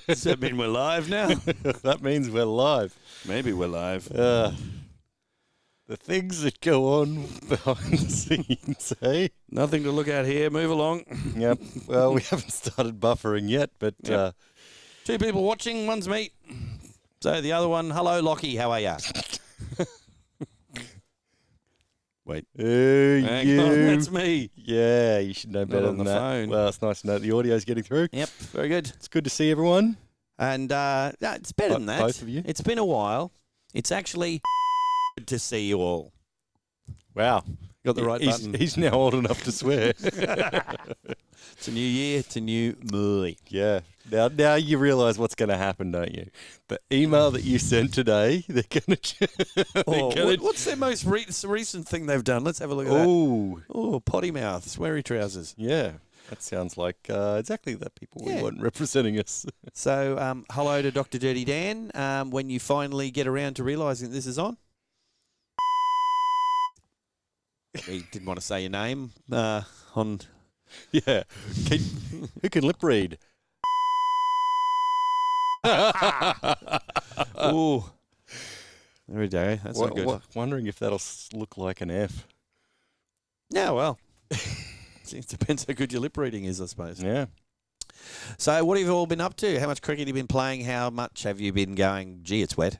Does that mean we're live now? That means we're live. Maybe we're live. The things that go on behind the scenes, eh? Nothing to look at here. Move along. Yep. Well, we haven't started buffering yet, but Yep. Two people watching. One's me. So the other one, hello, Lockie. How are ya? Wait. Hang on, that's me. Yeah, you should know better on than the that. phone. Well, it's nice to know that the audio's getting through. Yep. Very good. It's good to see everyone. And it's better than that. Both of you. It's been a while. It's actually good to see you all. Wow. Got the right button. He's now old enough to swear. It's a new year. It's a new me. Yeah. Now you realise what's going to happen, don't you? The email that you sent today, they're going to... What's their most recent thing they've done? Let's have a look at that. Oh, potty mouth, sweary trousers. Yeah. That sounds like exactly the people we want representing us. So, hello to Dr. Dirty Dan. When you finally get around to realising this is on. We didn't want to say your name on... Yeah. Who can lip read? Ooh. There we go. That's not good. Wondering if that'll look like an F. Yeah, well. It depends how good your lip reading is, I suppose. Yeah. So what have you all been up to? How much cricket have you been playing? How much have you been going, gee, it's wet?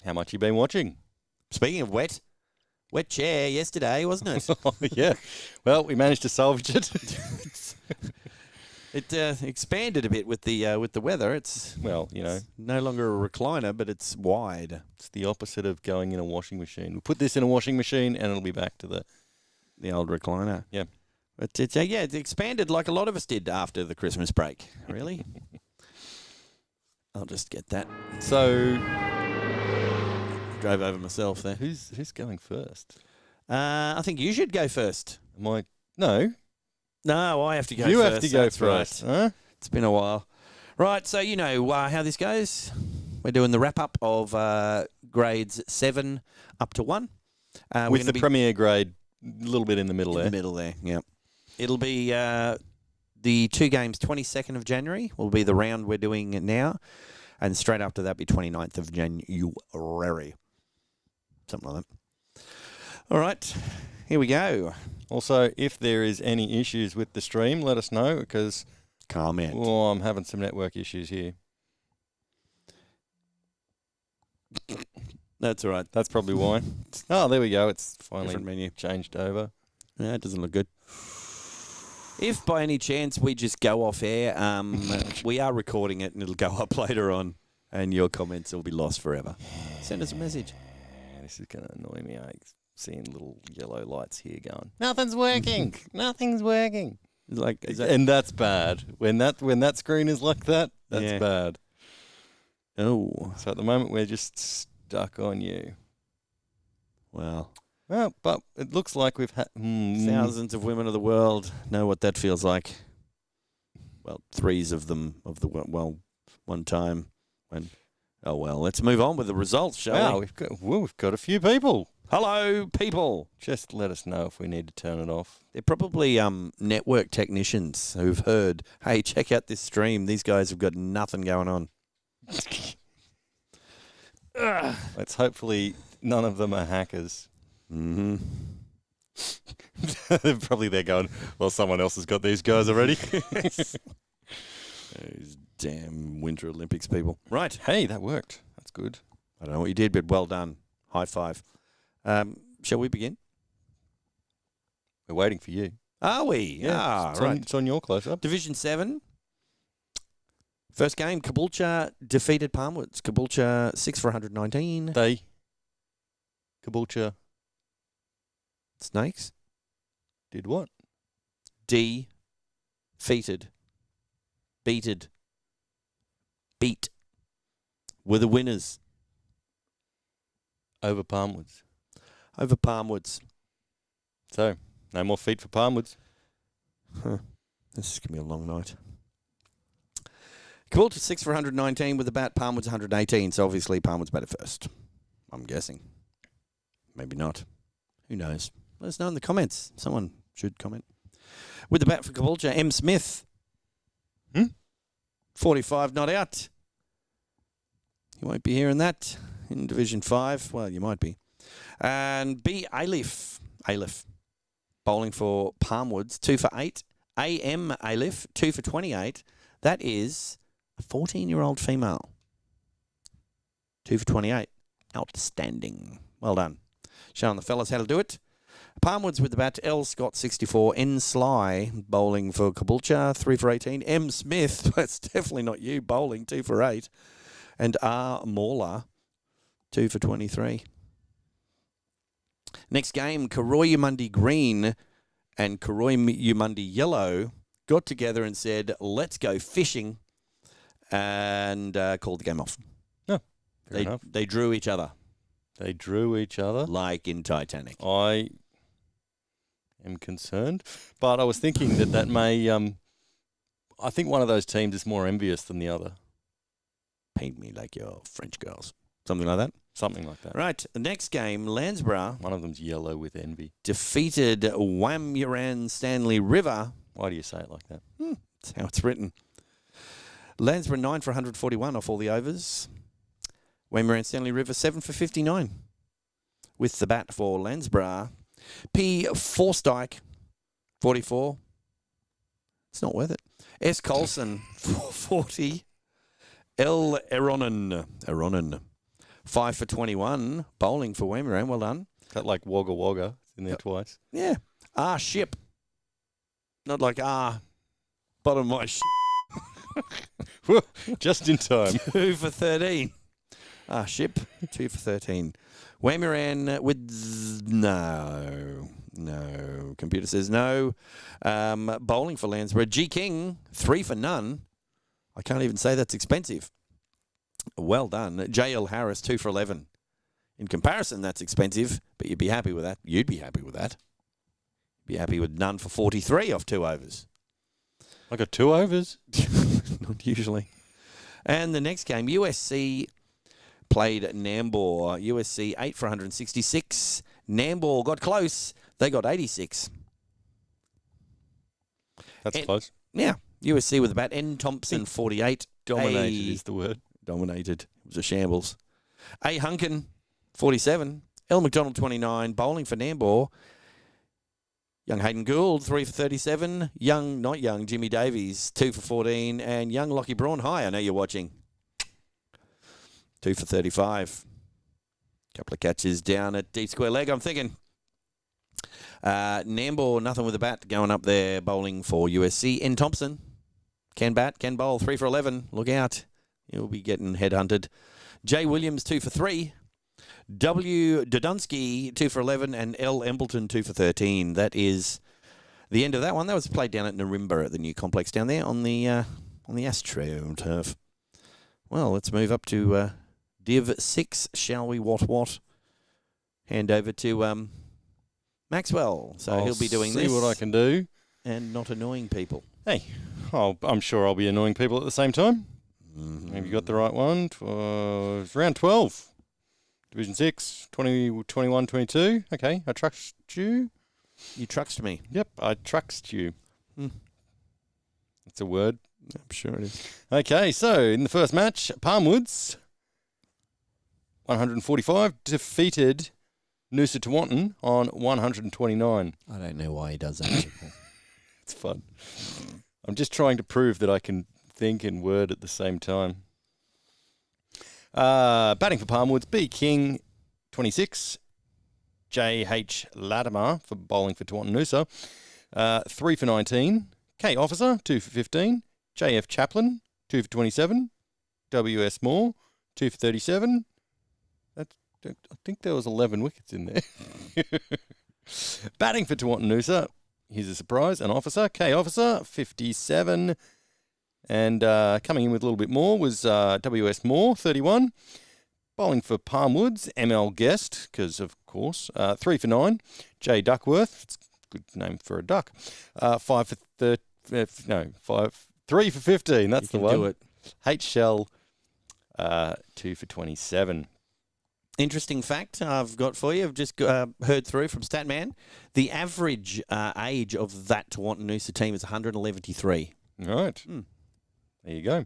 How much you been watching? Speaking of wet chair yesterday, wasn't it? Oh, yeah. Well, we managed to salvage it. It expanded a bit with the weather. It's no longer a recliner, but it's wide. It's the opposite of going in a washing machine. We'll put this in a washing machine and it'll be back to the old recliner. Yeah. But it expanded like a lot of us did after the Christmas break. Really? I'll just get that. So, drove over myself there. Who's going first? I think you should go first. No. No, I have to go first. You have to go That's first. Right. Huh? It's been a while. Right, so you know how this goes. We're doing the wrap-up of grades 7 up to 1. With the premier grade a little bit in the middle there. In the middle there, yeah. It'll be the 2 games, 22nd of January will be the round we're doing now. And straight after that be 29th of January. Something like that. All right, here we go. Also, if there is any issues with the stream, let us know because comment. Oh, I'm having some network issues here. That's all right. That's probably why. Oh, there we go. It's finally Different menu changed over. Yeah, it doesn't look good. If by any chance we just go off air, we are recording it and it'll go up later on and your comments will be lost forever. Send us a message. This is going to annoy me. Seeing little yellow lights here going, nothing's working. Nothing's working. And that's bad. When that screen is like that, that's bad. Oh. So at the moment we're just stuck on you. Well, but it looks like we've had thousands of women of the world know what that feels like. Well, 3s of them one time when. Oh well, let's move on with the results, shall we? We've got a few people. Hello, people. Just let us know if we need to turn it off. They're probably network technicians who've heard, hey, check out this stream. These guys have got nothing going on. Let's hopefully none of them are hackers. Mm-hmm. Probably they're going, well, someone else has got these guys already. Those damn Winter Olympics people. Right. Hey, that worked. That's good. I don't know what you did, but well done. High five. Shall we begin? We're waiting for you. Are we? Yeah, right. It's on your close-up. Division 7. First game, Caboolture defeated Palmwoods. Caboolture 6 for 119. Caboolture Snakes did what? Defeated. Beat. Were the winners. Over Palmwoods. So, no more feet for Palmwoods. This is going to be a long night. Caboolture 6 for 119 with the bat. Palmwoods 118. So obviously Palmwoods batted first. I'm guessing. Maybe not. Who knows? Let us know in the comments. Someone should comment. With the bat for Caboolture, M. Smith. 45 not out. You won't be hearing that in Division 5. Well, you might be. And B. Aleph. Bowling for Palmwoods, 2 for 8. AM Aleph, 2 for 28. That is a 14-year-old female. 2 for 28. Outstanding. Well done. Showing the fellas how to do it. Palmwoods with the bat. L. Scott, 64. N. Sly, bowling for Caboolture, 3 for 18. M. Smith, that's definitely not you, bowling, 2 for 8. And R. Mauler, 2 for 23. Next game, Karoyumundi Green and Karoyumundi Yellow got together and said, let's go fishing, and called the game off. Oh, fair enough. They drew each other. They drew each other? Like in Titanic. I am concerned, but I was thinking that may... I think one of those teams is more envious than the other. Paint me like your French girls. Something like that? Something like that. Right. The next game, Landsborough. One of them's yellow with envy. Defeated Wamuran Stanley River. Why do you say it like that? That's how it's written. Landsborough 9 for 141 off all the overs. Wamuran Stanley River 7 for 59. With the bat for Landsborough. P. Forstyke 44. It's not worth it. S. Colson 40. L. Eronen 5 for 21. Bowling for Wamuran. Well done. That like Wagga Wagga. It's in there twice. Yeah. R. Ship. Not like R. Bottom of my ship. Just in time. 2 for 13. R. Ship. 2 for 13. Wamuran with no. Computer says no. Bowling for Landsborough. G. King 3 for none. I can't even say that's expensive. Well done. J.L. Harris, 2 for 11. In comparison, that's expensive, but you'd be happy with that. You'd be happy with that. Be happy with none for 43 off 2 overs. I got 2 overs? Not usually. And the next game, USC played Nambour. USC 8 for 166. Nambour got close. They got 86. That's close. Yeah. USC with the bat. N. Thompson, 48. Dominated is the word. Dominated. It was a shambles. A. Hunkin, 47. L. McDonald, 29. Bowling for Nambour. Young Hayden Gould, 3 for 37. Not young, Jimmy Davies, 2 for 14. And young Lockie Braun, hi, I know you're watching. 2 for 35. Couple of catches down at deep square leg, I'm thinking. Nambour, nothing with the bat, going up there, bowling for USC. N. Thompson, can bat, can bowl, 3 for 11. Look out, you'll be getting headhunted. J. Williams, 2 for 3. W. Dodunsky, 2 for 11. And L. Embleton, 2 for 13. That is the end of that one. That was played down at Narimba at the new complex down there on the AstroTurf. Well, let's move up to Div 6, shall we? What? Hand over to Maxwell. So he'll be doing this. See what I can do. And not annoying people. Hey, I'm sure I'll be annoying people at the same time. Mm-hmm. Have you got the right one? It's round 12. Division 6, 20, 21, 22. Okay, I trust you. You truxed me. Yep, I truxed you. That's a word. I'm sure it is. Okay, so in the first match, Palmwoods, 145, defeated Noosa Tewantin on 129. I don't know why he does that. It's fun. I'm just trying to prove that I can think and word at the same time. Batting for Palmwoods, B. King, 26. J.H. Latimer for bowling for Tewantin Noosa, 3 for 19. K. Officer, 2 for 15. J.F. Chaplin, 2 for 27. W.S. Moore, 2 for 37. I think there was 11 wickets in there. Batting for Tewantin Noosa, here's a surprise, an officer. K. Officer, 57. And coming in with a little bit more was W.S. Moore, 31. Bowling for Palmwoods, M.L. Guest, because of course, 3 for 9. J. Duckworth, it's a good name for a duck. 3 for 15. That's the one. Do it. H. Shell, 2 for 27. Interesting fact I've got for you. I've just heard through from Statman. The average age of that Tewantin Noosa team is 173. Right. There you go.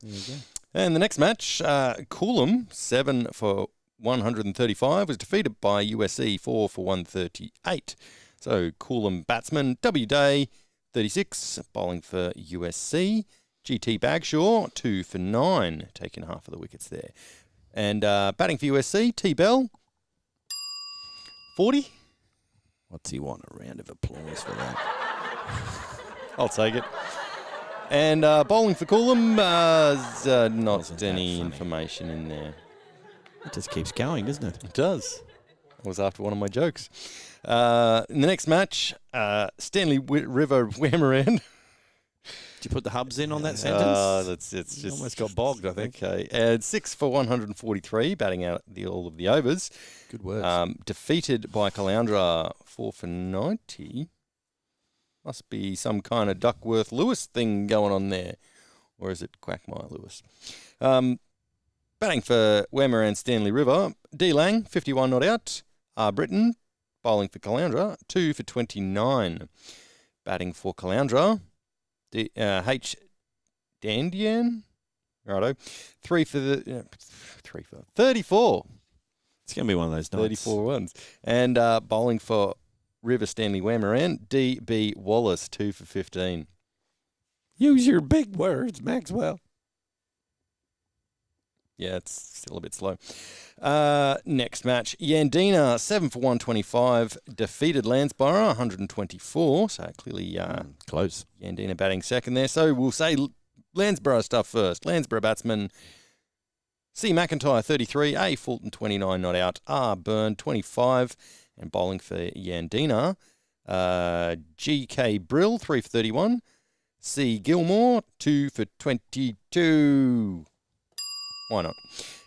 And the next match, Coolum, 7 for 135, was defeated by USC, 4 for 138. So Coolum batsman, W. Day, 36, bowling for USC. GT Bagshaw, 2 for 9, taking half of the wickets there. And batting for USC, T. Bell, 40. What's he want? A round of applause for that. I'll take it. And bowling for Coolum, not any information in there. It just keeps going, doesn't it? It does. That was after one of my jokes. In the next match, Stanley River Wamaran. Did you put the hubs in on that sentence? It's just almost got bogged, I think. Okay. And 6 for 143, batting out all of the overs. Good words. Defeated by Caloundra, 4 for 90. Must be some kind of Duckworth-Lewis thing going on there. Or is it Quagmire-Lewis? Batting for Wamaran Stanley River, D. Lang, 51 not out. R. Britton, bowling for Caloundra, 2 for 29. Batting for Caloundra, H. Dandian, righto, 3 for 34. It's going to be one of those nights. 34 ones. And bowling for River Stanley Wamaran, D. B. Wallace, 2 for 15. Use your big words, Maxwell. Yeah, it's still a bit slow. Next match, Yandina, 7 for 125, defeated Landsborough, 124. So clearly close. Yandina batting second there. So we'll say Landsborough stuff first. Landsborough batsman, C. McIntyre, 33, A. Fulton, 29, not out, R. Byrne, 25, and bowling for Yandina, G.K. Brill, 3 for 31, C. Gilmore, 2 for 22. Why not?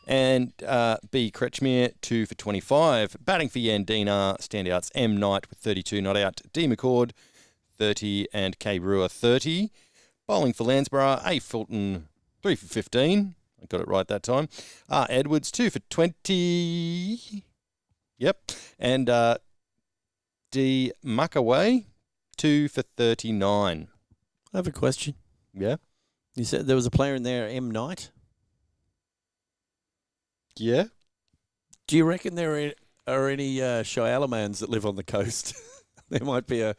And B. Kretschmer, 2 for 25. Batting for Yandina, standouts M. Knight with 32, not out, D. McCord, 30, and K. Brewer, 30. Bowling for Landsborough, A. Fulton, 3 for 15. I got it right that time. R. Edwards, 2 for 20. Yep. And D. Muckaway, 2 for 39. I have a question. Yeah? You said there was a player in there, M. Knight? Yeah. Do you reckon there are any Shyalamans that live on the coast? There might be a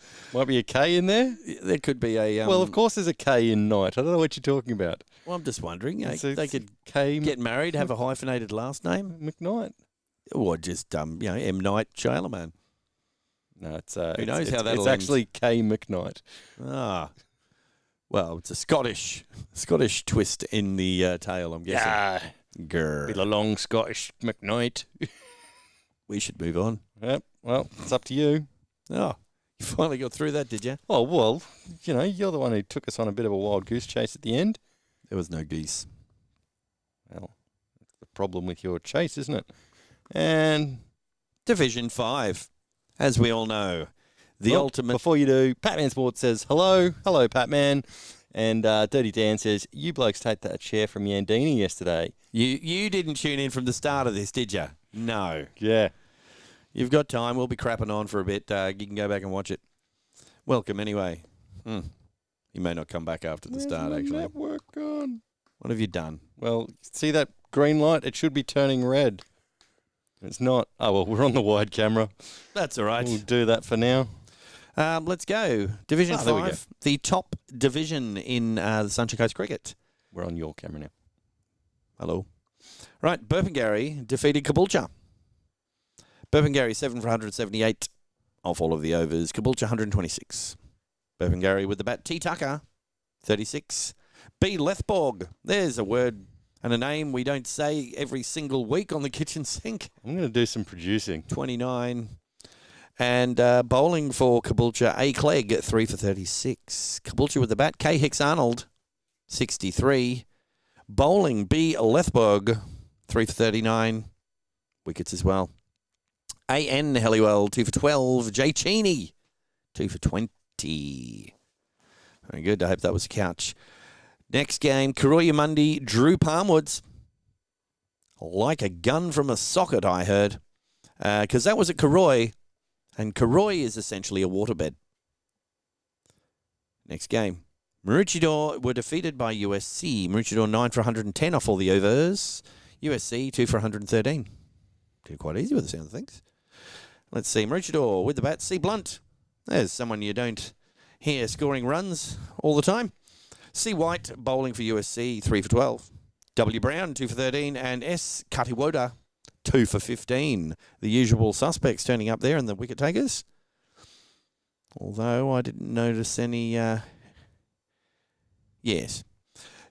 K in there? There could be a... well, of course there's a K in Knight. I don't know what you're talking about. Well, I'm just wondering. They could K get married, have a hyphenated last name. McKnight. Or just, M. Knight Shyalaman. No, it's... Who knows how that'll It's actually K. McKnight. Ah. Well, it's a Scottish twist in the tale, I'm guessing. Yeah. Grr. With a long Scottish McKnight. We should move on. Yep. Well, it's up to you. Oh, you finally got through that, did you? Oh, well, you're the one who took us on a bit of a wild goose chase at the end. There was no geese. Well, that's the problem with your chase, isn't it? And Division 5, as we all know, the ultimate... Before you do, Patman Sports says, hello, Patman. And Dirty Dan says, you blokes take that chair from Yandini yesterday. You didn't tune in from the start of this, did you? No. Yeah. You've got time. We'll be crapping on for a bit. You can go back and watch it. Welcome, anyway. You may not come back after the start, actually. Network gone? What have you done? Well, see that green light? It should be turning red. It's not. Oh, well, we're on the wide camera. That's all right. We'll do that for now. Let's go. Division 5, there we go. the top division in the Sunshine Coast Cricket. We're on your camera now. Hello. Right, Burpengary defeated Caboolture. Burpengary 7 for 178 off all of the overs. Caboolture 126. Burpengary with the bat. T. Tucker 36. B. Lethborg. There's a word and a name we don't say every single week on the kitchen sink. I'm going to do some producing. 29. And bowling for Caboolture, A. Clegg, 3 for 36. Caboolture with the bat, K. Hicks Arnold, 63. Bowling, B. Lethborg, 3 for 39. Wickets as well. A.N. Helliwell, 2 for 12. J. Cheney, 2 for 20. Very good. I hope that was a couch. Next game, Karoya Mundi, Drew Palmwoods. Like a gun from a socket, I heard. Because that was at Karoy. And Karoy is essentially a waterbed. Next game, Maroochydore were defeated by USC. Maroochydore 9 for 110 off all the overs. USC 2 for 113. Did quite easy with the sound of things. Let's see. Maroochydore with the bat. C. Blunt. There's someone you don't hear scoring runs all the time. C. White bowling for USC 3 for 12. W. Brown 2 for 13. And S. Katiwoda 2 for 15. The usual suspects turning up there and the wicket takers. Although I didn't notice any... Yes.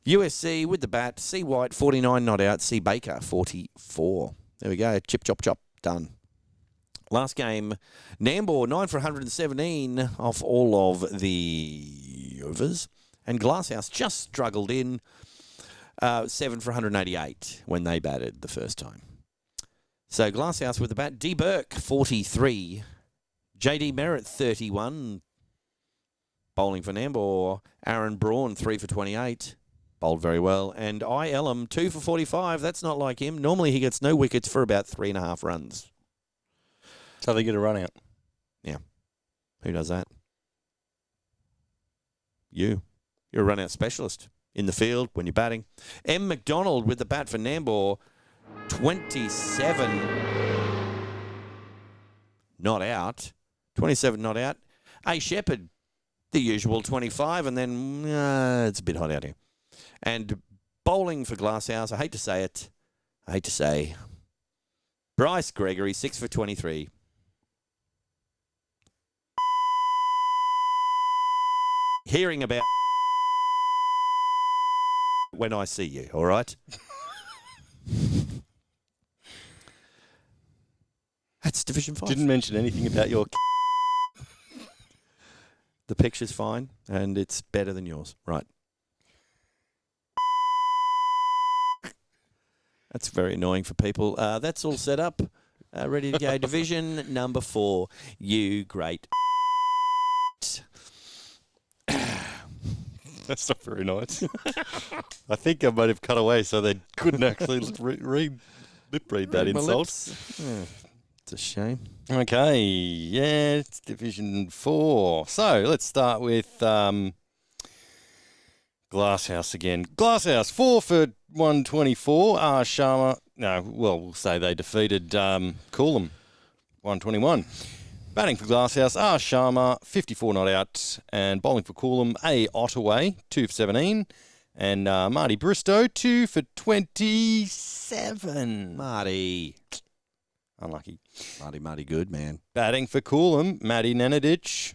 USC with the bat. C. White, 49 not out. C. Baker, 44. There we go. Chip, chop, chop. Done. Last game. Nambour, 9 for 117 off all of the overs. And Glasshouse just struggled in 7 for 188 when they batted the first time. So Glasshouse with the bat. D. Burke, 43. J.D. Merritt, 31. Bowling for Nambour. Aaron Braun, 3 for 28. Bowled very well. And I. Elam, 2 for 45. That's not like him. Normally he gets no wickets for about 3.5 runs. So they get a run out. Yeah. Who does that? You. You're a run out specialist in the field when you're batting. M. McDonald with the bat for Nambour. 27 not out. 27 not out. A. Shepherd. The usual 25, and then it's a bit hot out here. And bowling for Glasshouse, I hate to say it. I hate to say. Bryce Gregory, 6 for 23. Hearing about when I see you, all right? That's Division 5. Didn't mention anything about your... The picture's fine, and it's better than yours. Right. That's very annoying for people. That's all set up. Ready to go. Division number 4. You great. That's not very nice. I think I might have cut away so they couldn't actually lip read that insult. It's a shame. Okay, yeah, it's Division 4. So let's start with Glasshouse again. Glasshouse, 4 for 124. Sharma, we'll say they defeated Coolum, 121. Batting for Glasshouse, Sharma, 54 not out. And bowling for Coolum, A. Ottaway, 2 for 17. And Marty Bristow, 2 for 27. Marty. Unlucky. Marty, good, man. Batting for Coolum, Matty Nenadic.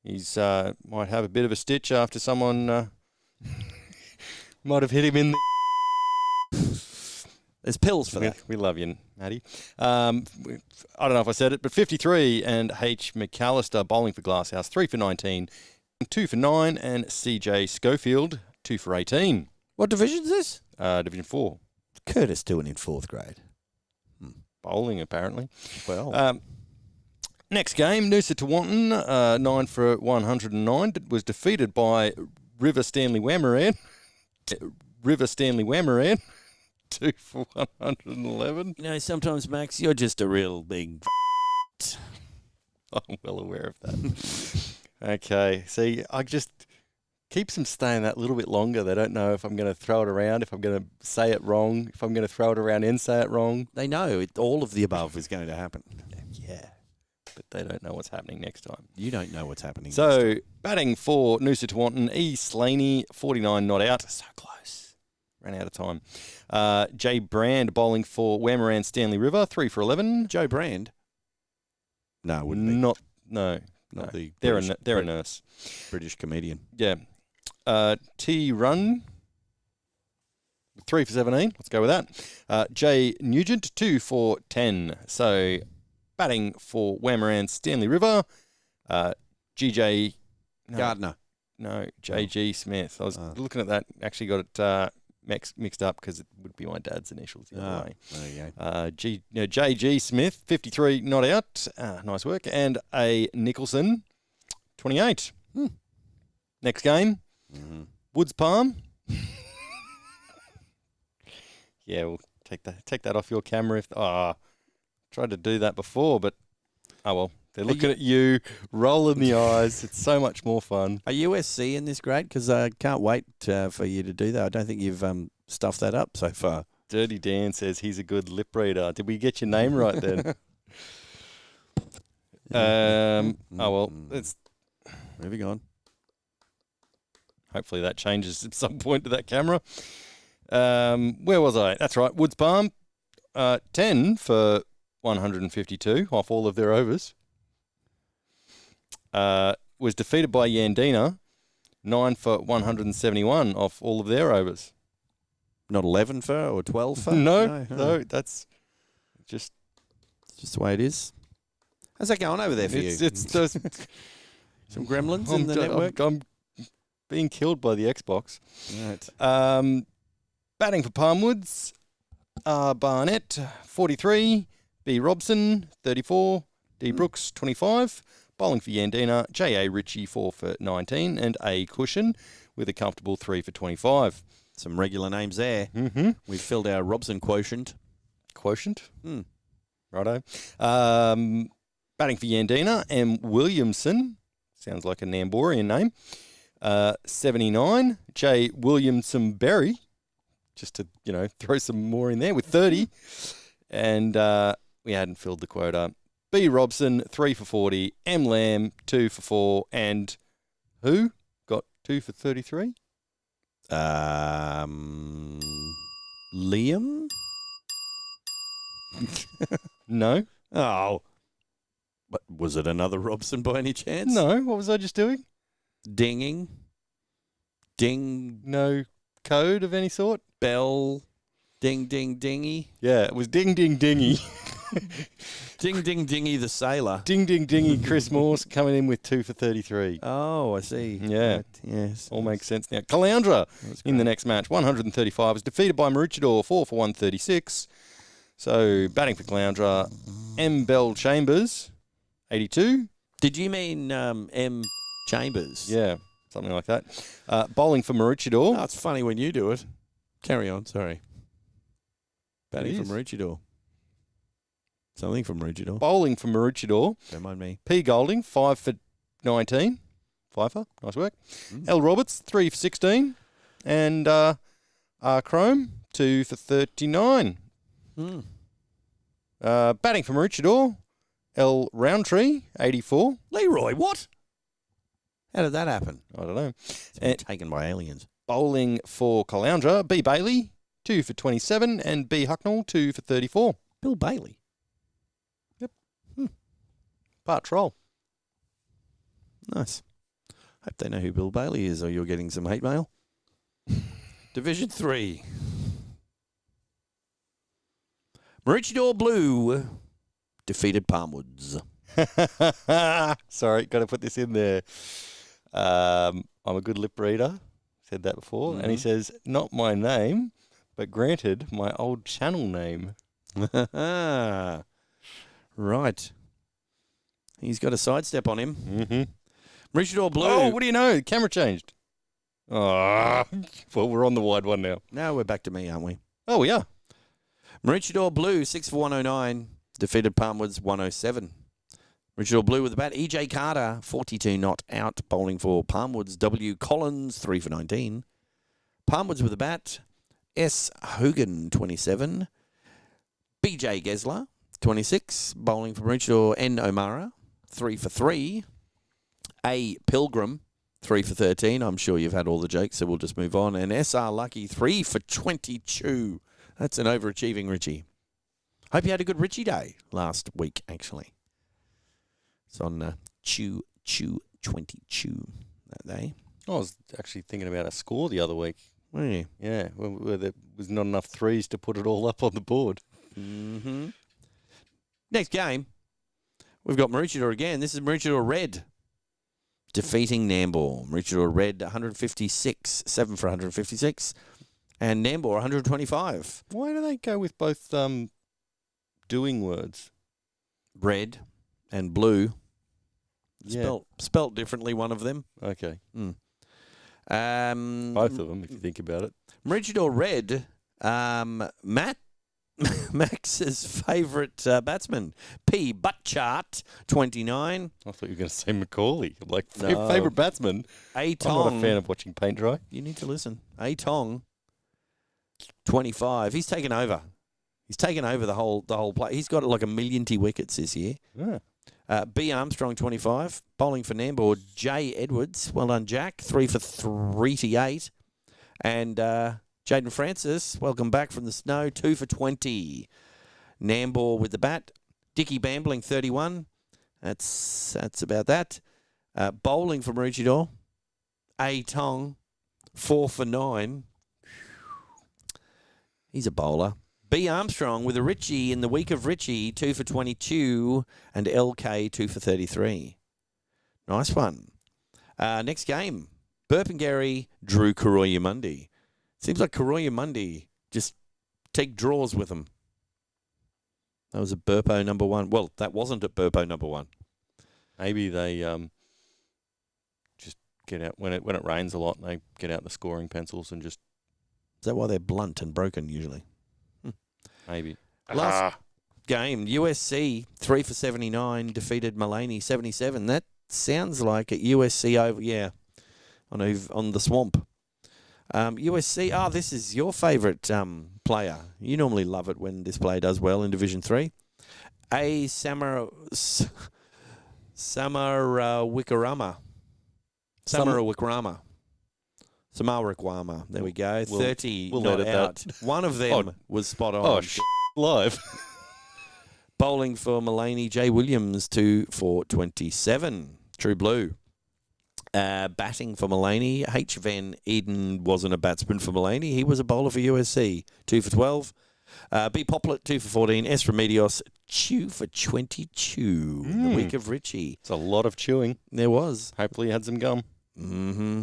He's might have a bit of a stitch after someone might have hit him in the... There's pills for that. We love you, Matty. I don't know if I said it, but 53 and H. McAllister bowling for Glasshouse, 3 for 19, 2 for 9, and CJ Schofield, 2 for 18. What division is this? Division 4. Curtis doing in 4th grade. Bowling, apparently. Well. Next game, Noosa Tewantin, 9 for 109, was defeated by River Stanley Wamaran. 2 for 111. You know, sometimes, Max, you're just a real big... I'm well aware of that. Okay, see, I just... keeps them staying that little bit longer. They don't know if I'm going to throw it around, if I'm going to say it wrong, if I'm going to throw it around and say it wrong. They know all of the above is going to happen. Yeah, but they don't know what's happening next time. You don't know what's happening so, next time. Batting for Noosa Tewantin, E. Slaney, 49 not out. So close. Ran out of time. Jay Brand bowling for Wamaran Stanley River, 3 for 11. Joe Brand? No, wouldn't be. No. Not the they're British, a nurse. British comedian. Yeah. T. Run, 3 for 17. Let's go with that. Jay Nugent, 2 for 10. So, batting for Wamaran Stanley River, GJ... Gardner. No, JG Smith. I was looking at that. Actually got it mixed up because it would be my dad's initials the other way. There you go. JG Smith, 53 not out. Nice work. And A. Nicholson, 28. Next game, Woods Palm. Yeah, we'll take that off your camera. Tried to do that before, but oh well, They're looking at you, rolling the eyes. It's so much more fun. Are USC in this grade? Because I can't wait for you to do that. I don't think you've stuffed that up so far. Dirty Dan says he's a good lip reader. Did we get your name right then? Oh, well, it's moving on. Hopefully that changes at some point to that camera. Where was I? That's right. Woods Palm, 10 for 152 off all of their overs. Was defeated by Yandina, 9 for 171 off all of their overs. Not 11 for or 12 for? No, that's just the way it is. How's that going over there for you? It's just some gremlins in the network? I'm being killed by the Xbox. Right. Batting for Palmwoods, Barnett, 43, B. Robson, 34, D. Brooks, 25. Bowling for Yandina, J.A. Ritchie, 4 for 19, and A. Cushion with a comfortable 3 for 25. Some regular names there. Mm-hmm. We've filled our Robson quotient. Quotient? Mm. Righto. Batting for Yandina, M. Williamson, sounds like a Namborian name, 79. J. Williamson Berry, just to, throw some more in there, with 30. And we hadn't filled the quota. B. Robson, 3 for 40. M. Lamb, 2 for 4. And who got 2 for 33? Liam? No. Oh. But was it another Robson by any chance? No. What was I just doing? Dinging. Ding. No code of any sort? Bell. Ding, ding, dingy. Yeah, it was ding, ding, dingy. Ding, ding, dingy the sailor. Ding, ding, dingy Chris Morse coming in with 2 for 33. Oh, I see. Yeah. Right. Yes. All makes sense now. Caloundra in the next match, 135, was defeated by Maroochydore, 4 for 136. So, batting for Caloundra, M. Bell Chambers, 82. Did you mean M. Chambers? Yeah, something like that. Bowling for Maroochydore. Oh, it's funny when you do it. Carry on, sorry. Batting for Maroochydore. Something from Maroochydore. Bowling for Maroochydore. Don't mind me. P. Golding, 5 for 19. Fifer, nice work. L. Roberts, 3 for 16. And R. Chrome, 2 for 39. Batting for Maroochydore, L. Roundtree, 84. Leroy, what? How did that happen? I don't know. It's been taken by aliens. Bowling for Caloundra, B. Bailey, 2 for 27. And B. Hucknall, 2 for 34. Bill Bailey. Yep. Part troll. Nice. Hope they know who Bill Bailey is, or you're getting some hate mail. Division 3. Maroochydore Blue defeated Palmwoods. Sorry, got to put this in there. I'm a good lip reader. Said that before. And he says, not my name, but granted, my old channel name. Right. He's got a sidestep on him. Mm-hmm. Maroochydore Blue. Oh, what do you know? The camera changed. Oh, well, we're on the wide one now. Now we're back to me, aren't we? Oh, we are. Maroochydore Blue, 6 for 109, defeated Palmwoods 107. Maroochydore Blue with the bat. EJ Carter, 42 not out, bowling for Palmwoods. W. Collins, 3 for 19. Palmwoods with the bat. S. Hogan, 27. BJ Gesler, 26, bowling for Maroochydore. N. O'Mara, 3 for 3. A. Pilgrim, 3 for 13. I'm sure you've had all the jokes, so we'll just move on. And S.R. Lucky, 3 for 22. That's an overachieving Richie. Hope you had a good Richie Day last week, actually. It's on Chew 22 that day. I was actually thinking about a score the other week. Were you? Yeah, where there was not enough threes to put it all up on the board. Mm-hmm. Next game, we've got Maroochydore again. This is Maroochydore Red defeating Nambour. Maroochydore Red 156, 7 for 156. And Nambour 125. Why do they go with both doing words? Red and blue. Yeah. Spelt differently, one of them. Okay. Both of them, if you think about it. Maroochydore Red, Matt Max's favourite batsman, P. Butchart, 29. I thought you were going to say Macaulay. Like, No. favourite batsman. A. I'm not a Tong. fan of watching paint dry. You need to listen. A. Tong, 25. He's taken over. He's taken over the whole play. He's got like 1 million wickets this year. Yeah. B. Armstrong, 25. Bowling for Nambour, J. Edwards. Well done, Jack. 3 for 388. And Jaden Francis, welcome back from the snow. 2 for 20. Nambour with the bat. Dickie Bambling, 31. That's about that. Bowling for Maroochydore, A. Tong, 4 for 9. He's a bowler. B. Armstrong with a Richie in the week of Richie, 2 for 22, and LK 2 for 33. Nice one. Next game, Burpengary drew Karoya-Mundi. Seems like Karoya-Mundi just take draws with them. That was a Burpo number 1. Well, that wasn't at Burpo number 1. Maybe they just get out when it rains a lot. And they get out the scoring pencils and just. Is that why they're blunt and broken usually? Maybe. Last game, USC 3 for 79 defeated Mulaney 77. That sounds like at USC over, yeah, on the swamp. USC. This is your favourite player. You normally love it when this player does well in Division 3. A. Samarawikrama. Samarawikrama. There we go. 30 we'll not edit out. that. One of them was spot on. Oh, live. Bowling for Mulaney, J. Williams, 2 for 27. True blue. Batting for Mulaney, H. Van Eden wasn't a batsman for Mulaney. He was a bowler for USC, 2 for 12. B. Poplet, 2 for 14. S. Remedios, 2 for 22 in the week of Richie. It's a lot of chewing. There was. Hopefully you had some gum.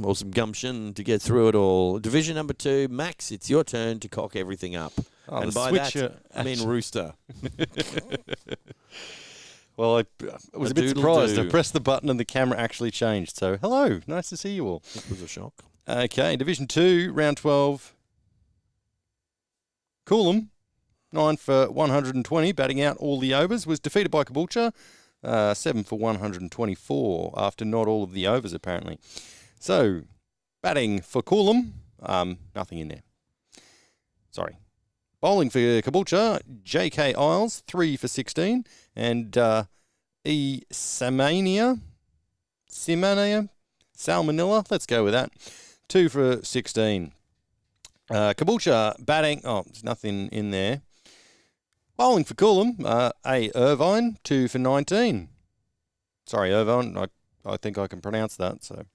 Or some gumption to get through it all. Division number 2, Max, it's your turn to cock everything up. Oh, and by that, I mean Rooster. Well, I was a bit doodle-doo. surprised. I pressed the button and the camera actually changed. So, hello. Nice to see you all. It was a shock. Okay, Division 2, Round 12. Coolum, 9 for 120, batting out all the overs, was defeated by Caboolture, 7 for 124, after not all of the overs, apparently. So, batting for Coolum, nothing in there. Sorry. Bowling for Caboolture, J.K. Isles, 3 for 16, and E. Salmonella, let's go with that, 2 for 16. Caboolture batting, there's nothing in there. Bowling for Coolum, A. Irvine, 2 for 19. Sorry, Irvine, I think I can pronounce that, so.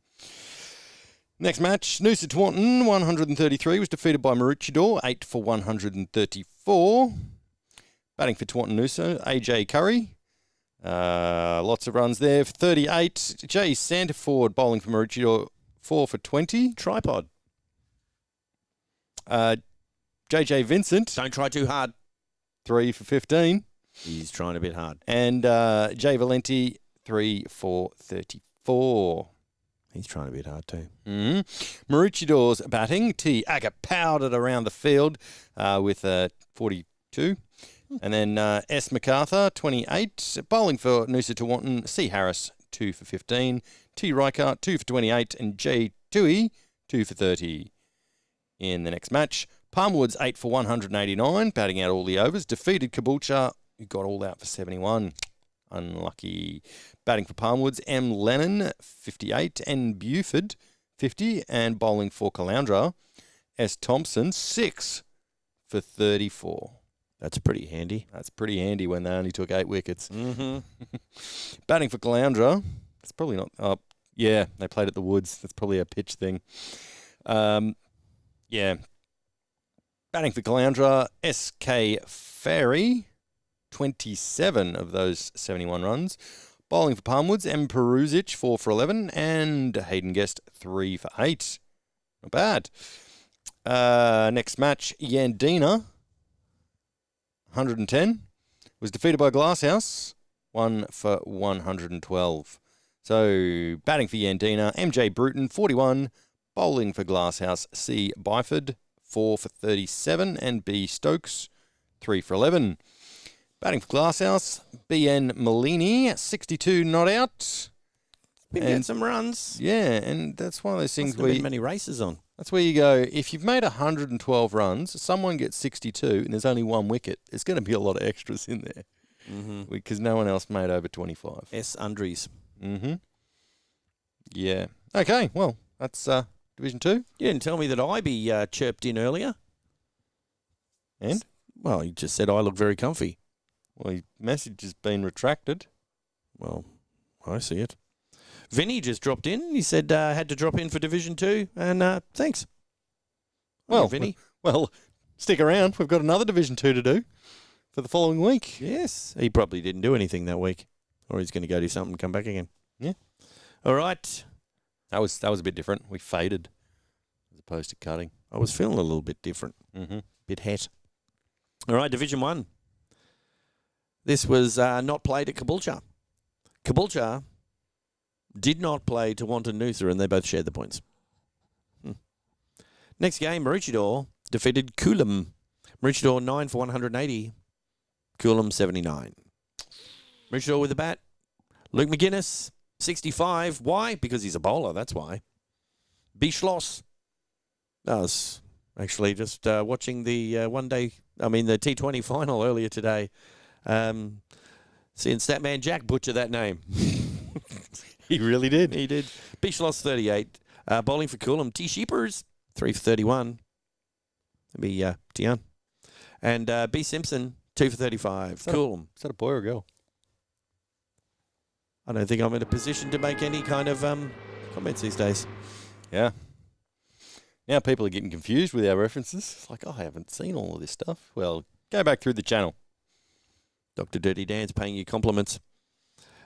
Next match, Noosa Taunton, 133, was defeated by Maroochydore, 8 for 134. Batting for Taunton Noosa, A.J. Curry. Lots of runs there, 38. J. Santaford bowling for Maroochydore, 4 for 20. Tripod. J.J. Vincent. Don't try too hard. 3 for 15. He's trying a bit hard. And J. Valenti, 3 for 34. He's trying a bit hard too. Maroochidore's batting. T. Agger powdered around the field with 42. And then S. MacArthur, 28. Bowling for Noosa Taunton, C. Harris, 2 for 15. T. Reichardt, 2 for 28. And J. Tui, 2 for 30. In the next match, Palmwoods, 8 for 189, batting out all the overs. Defeated Caboolture, who got all out for 71. Unlucky. Batting for Palmwoods, M. Lennon, 58. N. Buford, 50. And bowling for Caloundra, S. Thompson, 6 for 34. That's pretty handy. That's pretty handy when they only took 8 wickets. Mm-hmm. Batting for Caloundra, it's probably not... yeah, they played at the Woods. That's probably a pitch thing. Yeah. Batting for Caloundra, S.K. Ferry, 27 of those 71 runs. Bowling for Palmwoods, M. Peruzic, 4 for 11. And Hayden Guest, 3 for 8. Not bad. Next match, Yandina, 110. Was defeated by Glasshouse, 1 for 112. So, batting for Yandina, M.J. Bruton, 41. Bowling for Glasshouse, C. Byford, 4 for 37. And B. Stokes, 3 for 11. Batting for Glasshouse, BN Malini, 62 not out. Been getting some runs. Yeah, and that's one of those things where been many races on. That's where you go, if you've made 112 runs, someone gets 62 and there's only one wicket, there's going to be a lot of extras in there. Because no one else made over 25. S. Undries. Yeah. Okay, well, that's Division 2. You didn't tell me that Ivy chirped in earlier. And? Well, he just said I look very comfy. Well, his message has been retracted. Well, I see it. Vinny just dropped in. He said had to drop in for Division 2, and thanks. Well, Vinny. Well, stick around. We've got another Division 2 to do for the following week. Yes. He probably didn't do anything that week, or he's going to go do something and come back again. Yeah. All right. That was a bit different. We faded as opposed to cutting. I was feeling a little bit different. Bit het. All right, Division 1. This was not played at Caboolture. Caboolture did not play to Wanton Noosa, and they both shared the points. Next game, Maroochydore defeated Coolum. Maroochydore 9 for 180. Coolum 79. Maroochydore with the bat. Luke McGuinness, 65. Why? Because he's a bowler, that's why. B. Schloss. I was actually just watching the the T20 final earlier today. Seeing Statman Jack butcher that name. He really did. He did. B. Schloss 38. Bowling for Coolum. T. Sheepers 3 for 31. That'd be Tian. And B. Simpson 2 for 35. Coolum. Is that a boy or a girl? I don't think I'm in a position to make any kind of comments these days. Yeah. Now people are getting confused with our references. It's like, I haven't seen all of this stuff. Well, go back through the channel. Dr. Dirty Dan's paying you compliments.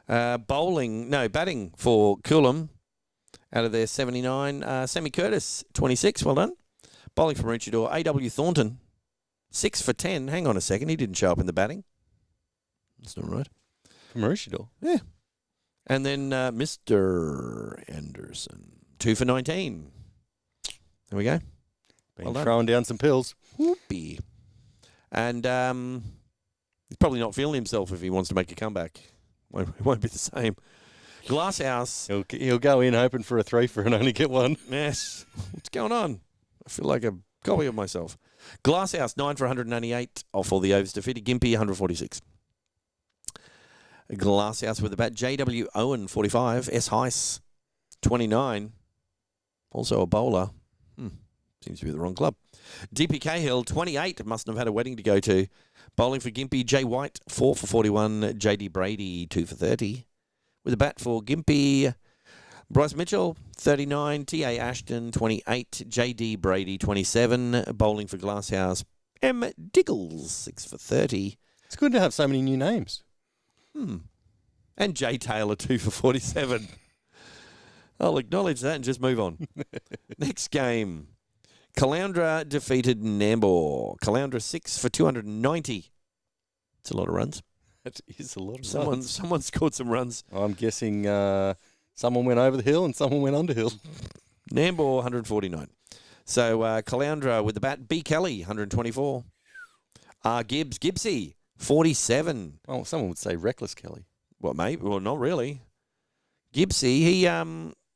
Batting for Coolum out of their 79. Sammy Curtis, 26. Well done. Bowling for Maroochydore. A.W. Thornton, 6 for 10. Hang on a second. He didn't show up in the batting. That's not right. For Maroochydore? Yeah. And then Mr. Anderson, 2 for 19. There we go. Been throwing down some pills. Whoopee. And he's probably not feeling himself if he wants to make a comeback. It won't be the same. Glasshouse. He'll go in hoping for a 3-fer and only get 1. Yes. What's going on? I feel like a copy of myself. Glasshouse, 9 for 198. Off all the overs defeated. Gympie, 146. Glasshouse with the bat. J.W. Owen, 45. S. Heiss, 29. Also a bowler. Seems to be the wrong club. DP Cahill, 28. Mustn't have had a wedding to go to. Bowling for Gympie. J. White, 4 for 41. J.D. Brady, 2 for 30. With a bat for Gympie, Bryce Mitchell, 39. T.A. Ashton, 28. J.D. Brady, 27. Bowling for Glasshouse. M. Diggles, 6 for 30. It's good to have so many new names. And J. Taylor, 2 for 47. I'll acknowledge that and just move on. Next game. Caloundra defeated Nambour. Caloundra 6 for 290. It's a lot of runs. That is a lot of runs. Someone scored some runs. I'm guessing someone went over the hill and someone went under hill. Nambour 149. So Caloundra with the bat. B. Kelly 124. Gibbsy 47. Oh, someone would say Reckless Kelly. Well, maybe. Well, not really. Gibbsy, he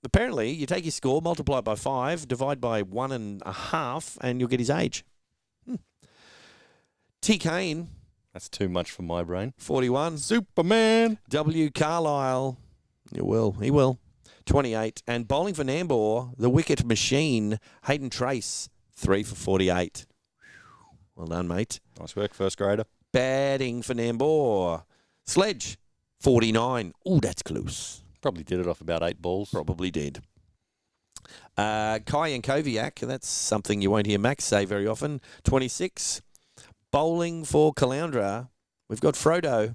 apparently you take his score, multiply it by 5, divide by 1.5, and you'll get his age. T. Kane. That's too much for my brain. 41. Superman. W. Carlisle. He will. 28. And bowling for Nambour, the wicket machine, Hayden Trace, 3 for 48. Well done, mate. Nice work, first grader. Batting for Nambour, Sledge, 49. Ooh, that's close. Probably did it off about 8 balls. Probably did. Kai and Koviak, that's something you won't hear Max say very often, 26. Bowling for Caloundra, we've got Frodo.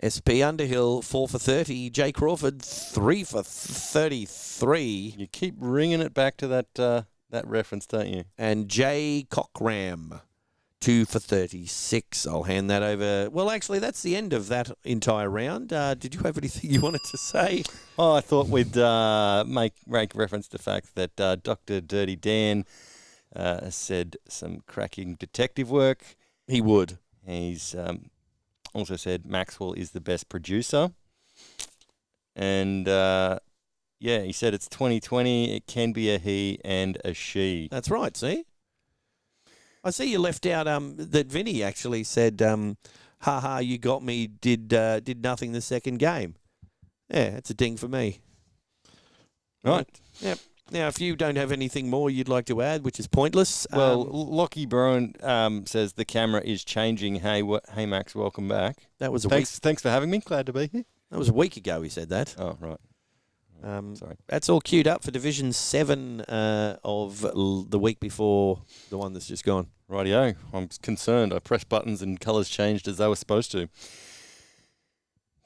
SP Underhill, 4 for 30. Jay Crawford, 3 for 33. You keep ringing it back to that reference, don't you? And Jay Cockram, 2 for 36. I'll hand that over. Well, actually, that's the end of that entire round. Did you have anything you wanted to say? Oh, I thought we'd make reference to the fact that Dr. Dirty Dan said some cracking detective work. He would. He's also said Maxwell is the best producer. And, he said it's 2020. It can be a he and a she. That's right, see? I see you left out that Vinny actually said, ha, you got me, did nothing the second game. Yeah, it's a ding for me. Right. Yep. Now, if you don't have anything more you'd like to add, which is pointless. Well, Lockie Brown says the camera is changing. Hey, Max, welcome back. That was Thanks for having me. Glad to be here. That was a week ago he said that. Oh, right. Sorry. That's all queued up for Division 7 of the week before the one that's just gone. Rightio. I'm concerned. I pressed buttons and colours changed as they were supposed to.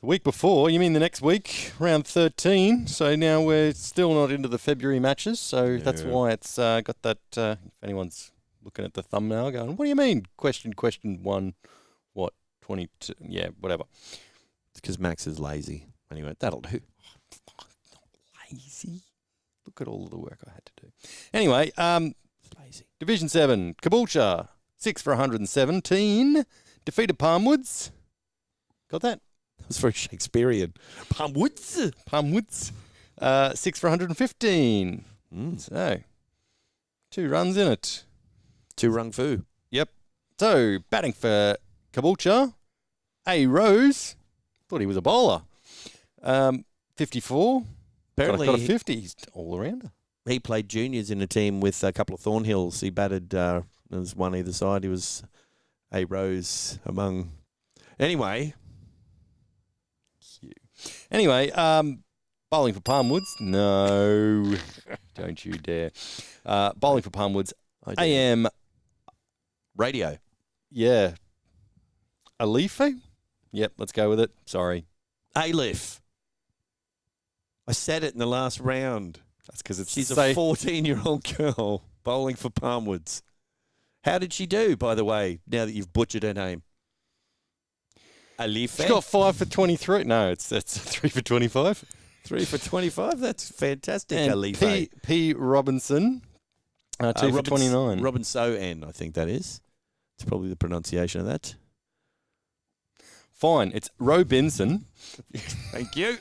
The week before, you mean the next week, round 13. So now we're still not into the February matches. So that's why it's got that, if anyone's looking at the thumbnail going, what do you mean? Question 1, 22? Yeah, whatever. It's because Max is lazy. Anyway, that'll do. Lazy. Look at all of the work I had to do. Anyway, lazy. Division 7, Caboolture, 6 for 117. Defeated Palmwoods. Got that? That was very Shakespearean. Palmwoods. 6 for 115. So, 2 runs in it. 2 rung fu. Yep. So, batting for Caboolture, A. Rose. Thought he was a bowler. 54. Apparently, got a 50. He's all-rounder. He played juniors in a team with a couple of Thornhills. He batted, there was one either side. He was A. Rose among... Anyway... Anyway, bowling for Palmwoods. No, don't you dare. Bowling for Palmwoods. AM Radio. Yeah. Alife? Yep, let's go with it. Sorry. Alif. I said it in the last round. That's because she's a 14-year-old girl bowling for Palmwoods. How did she do, by the way, now that you've butchered her name? Alife. She got 5 for 23. No, that's 3 for 25. 3 for 25? That's fantastic, and Alife. P. Robinson, 2 for 29. Robinson, I think that is. It's probably the pronunciation of that. Fine. It's Robinson. Thank you.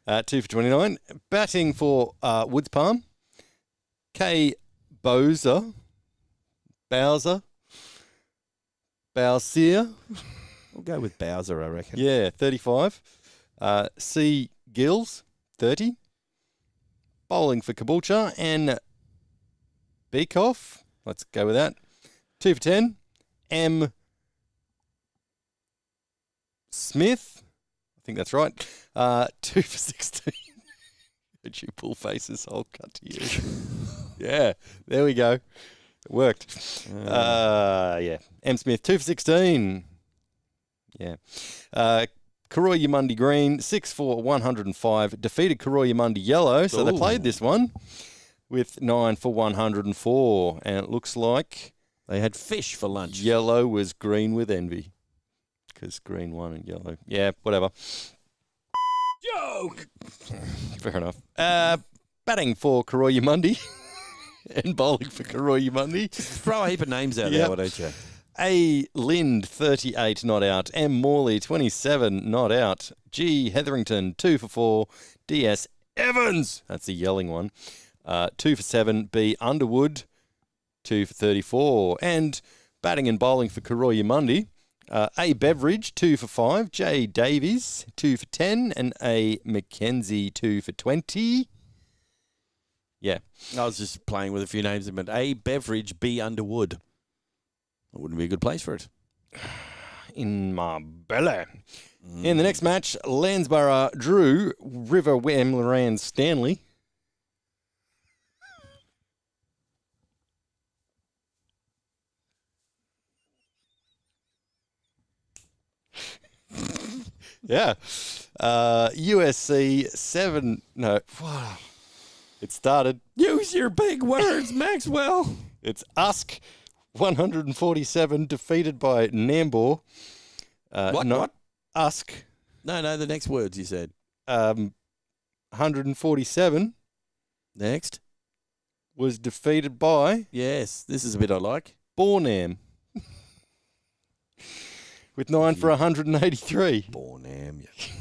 2 for 29. Batting for Woods Palm, K. Bowser. Bowser. We'll go with Bowser, I reckon. Yeah, 35. C. Gills, 30. Bowling for Caboolture and Beekoff. Let's go with that. 2 for 10. M. Smith. I think that's right. 2 for 16. Did you pull faces? I'll cut to you. Yeah, there we go. It worked. Yeah. M. Smith, 2 for 16. Yeah. Karoya Green, 6 for 105. Defeated Karoya Yellow, so they played this one with 9 for 104. And it looks like they had fish for lunch. Yellow was green with envy. Because green won and yellow. Yeah, whatever. Joke! Fair enough. Batting for Karoya and bowling for Karoya. Throw a heap of names out there, why don't you? A. Lind, 38, not out. M. Morley, 27, not out. G. Hetherington, 2 for 4. D.S. Evans, that's the yelling one, 2 for 7. B. Underwood, 2 for 34. And batting and bowling for Karoya A. Beveridge, 2 for 5. J. Davies, 2 for 10. And A. Mackenzie, 2 for 20. Yeah. I was just playing with a few names, but A. Beveridge, B. Underwood. That wouldn't be a good place for it. In my belly. In the next match, Landsborough drew River Wemleran Stanley. Yeah. USC 7. No. Wow. It started. Use your big words, Maxwell. It's USC 147 defeated by Nambour. What? USC. No, the next words you said. 147. Next. Was defeated by. Yes, this is a bit I like. Bornham. with 9 for 183. Bornam, yeah.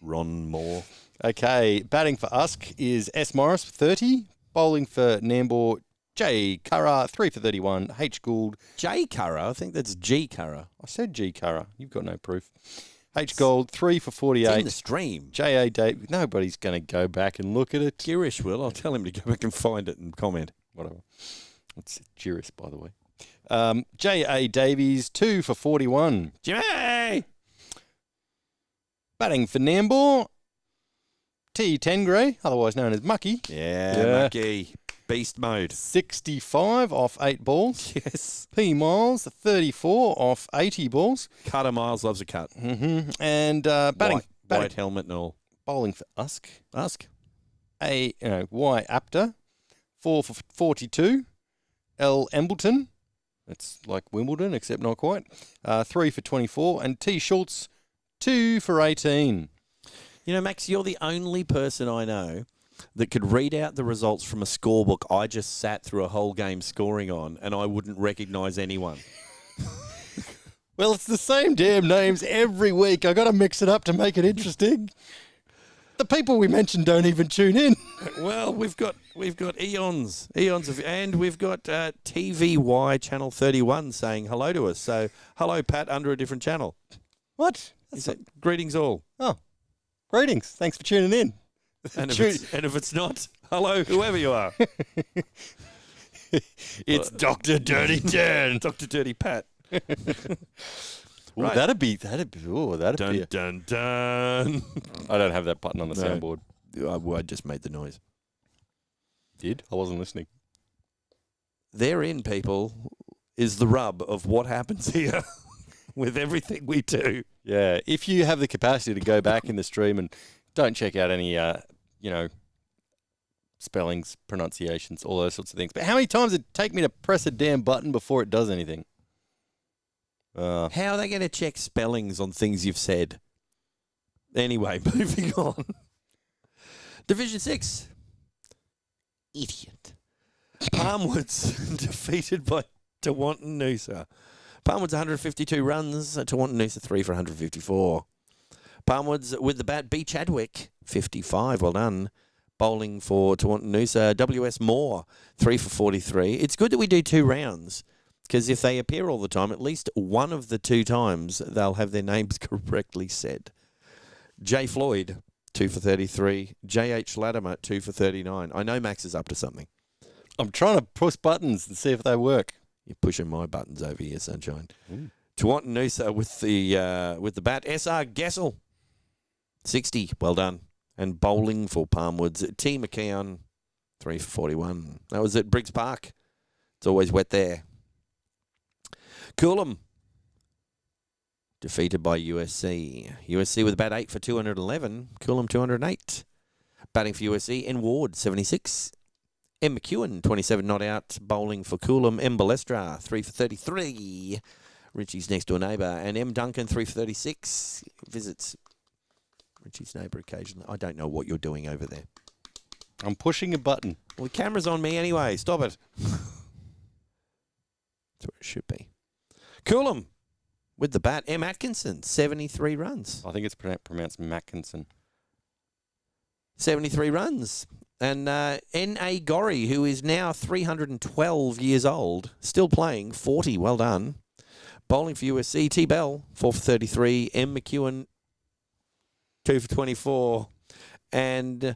Ron Moore. Okay, batting for Usk is S. Morris for 30. Bowling for Nambour, J. Curra, 3 for 31. H. Gould. J. Curra? I think that's G. Curra. I said G. Curra. You've got no proof. H. Gould, 3 for 48. It's in the stream. J. A. Davies. Nobody's going to go back and look at it. Girish will. I'll tell him to go back and find it and comment. Whatever. It's Girish, by the way. J. A. Davies, 2 for 41. Jimmy! Batting for Nambour, T. Tengray, otherwise known as Mucky. Yeah, Mucky. Beast mode. 65 off 8 balls. Yes. P. Miles, 34 off 80 balls. Cutter Miles loves a cut. Mm-hmm. And batting. White helmet and all. Bowling for Usk. Y. Apter, 4 for 42. L. Embleton, that's like Wimbledon, except not quite. 3 for 24. And T. Schultz, 2 for 18. You know, Max, you're the only person I know that could read out the results from a scorebook I just sat through a whole game scoring on, and I wouldn't recognise anyone. Well, it's the same damn names every week. I got to mix it up to make it interesting. The people we mentioned don't even tune in. Well, we've got eons of, and we've got TVY Channel 31 saying hello to us. So, hello, Pat, under a different channel. What? Greetings all. Oh, greetings. Thanks for tuning in. And if it's not, hello, whoever you are. It's Dr. Dirty Turn. Dr. Dirty Pat. Right. That'd be. Dun, dun, dun. I don't have that button on the soundboard. I just made the noise. Did? I wasn't listening. Therein, people, is the rub of what happens here with everything we do. Yeah. If you have the capacity to go back in the stream and don't check out any, spellings, pronunciations, all those sorts of things. But how many times did it take me to press a damn button before it does anything? How are they going to check spellings on things you've said? Anyway, moving on. Division 6. Idiot. Palmwoods defeated by Tewantin Noosa. Palmwoods 152 runs. Tewantin Noosa 3 for 154. Palmwoods with the bat. B. Chadwick 55. Well done. Bowling for Tewantin Noosa. W.S. Moore 3 for 43. It's good that we do 2 rounds. Because if they appear all the time, at least one of the 2 times they'll have their names correctly said. J. Floyd, 2 for 33. J.H. Latimer, 2 for 39. I know Max is up to something. I'm trying to push buttons and see if they work. You're pushing my buttons over here, sunshine. Tewantin Noosa with the bat. S.R. Gessel, 60. Well done. And bowling for Palmwoods. T. McKeown, 3 for 41. That was at Briggs Park. It's always wet there. Coolum defeated by USC. USC with a bat 8 for 211. Coolum 208. Batting for USC, N. Ward 76. M. McEwen 27 not out. Bowling for Coolum, M. Balestra 3 for 33. Richie's next door neighbour. And M. Duncan 3 for 36. Visits Richie's neighbour occasionally. I don't know what you're doing over there. I'm pushing a button. Well, the camera's on me anyway. Stop it. That's where it should be. Coolum with the bat. M. Atkinson, 73 runs. I think it's pronounced Mackinson. 73 runs. And N.A. Gorry, who is now 312 years old, still playing, 40. Well done. Bowling for USC, T. Bell, 4 for 33. M. McEwen, 2 for 24. And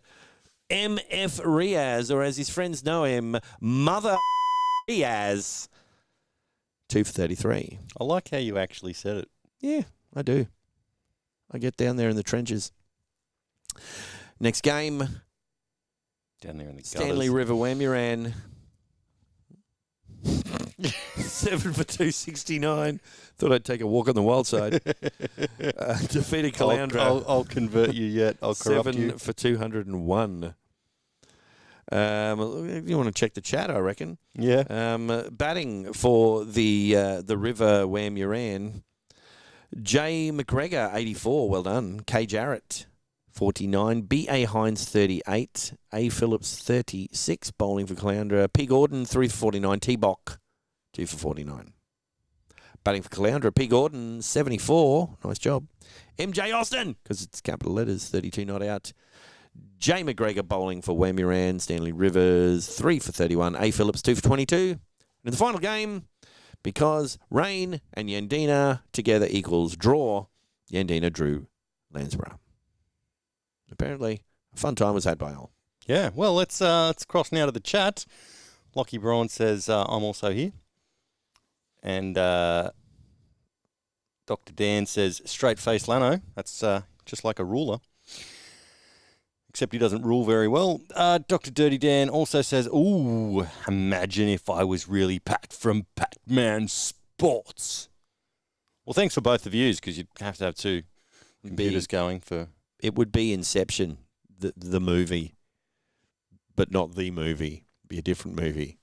M.F. Riaz, or as his friends know him, Mother Riaz, 2 for 33. I like how you actually said it. Yeah, I do. I get down there in the trenches. Next game. Down there in the Stanley gutters. River Wamuran. 7 for 269. Thought I'd take a walk on the wild side. Defeated Caloundra. I'll convert you yet. I'll corrupt you. 7 for 201. You want to check the chat, I reckon. Yeah. Batting for the River Wamuran, J. McGregor, 84. Well done. K. Jarrett, 49. B.A. Hines, 38. A. Phillips, 36. Bowling for Caloundra. P. Gordon, 3 for 49. T. Bock, 2 for 49. Batting for Caloundra, P. Gordon, 74. Nice job. MJ Austin, because it's capital letters, 32 not out. Jay McGregor bowling for Wamiran. Stanley Rivers, 3 for 31. A. Phillips, 2 for 22. And in the final game, because rain and Yandina together equals draw, Yandina drew Landsborough. Apparently, a fun time was had by all. Yeah, well, let's cross now to the chat. Lockie Braun says, I'm also here. And Dr. Dan says, straight-faced Lano. That's just like a ruler. Except he doesn't rule very well. Dr. Dirty Dan also says, ooh, imagine if I was really Pat from Pac-Man Sports. Well, thanks for both the views, because you'd have to have two computers going for... It would be Inception, the movie, but not the movie. It'd be a different movie.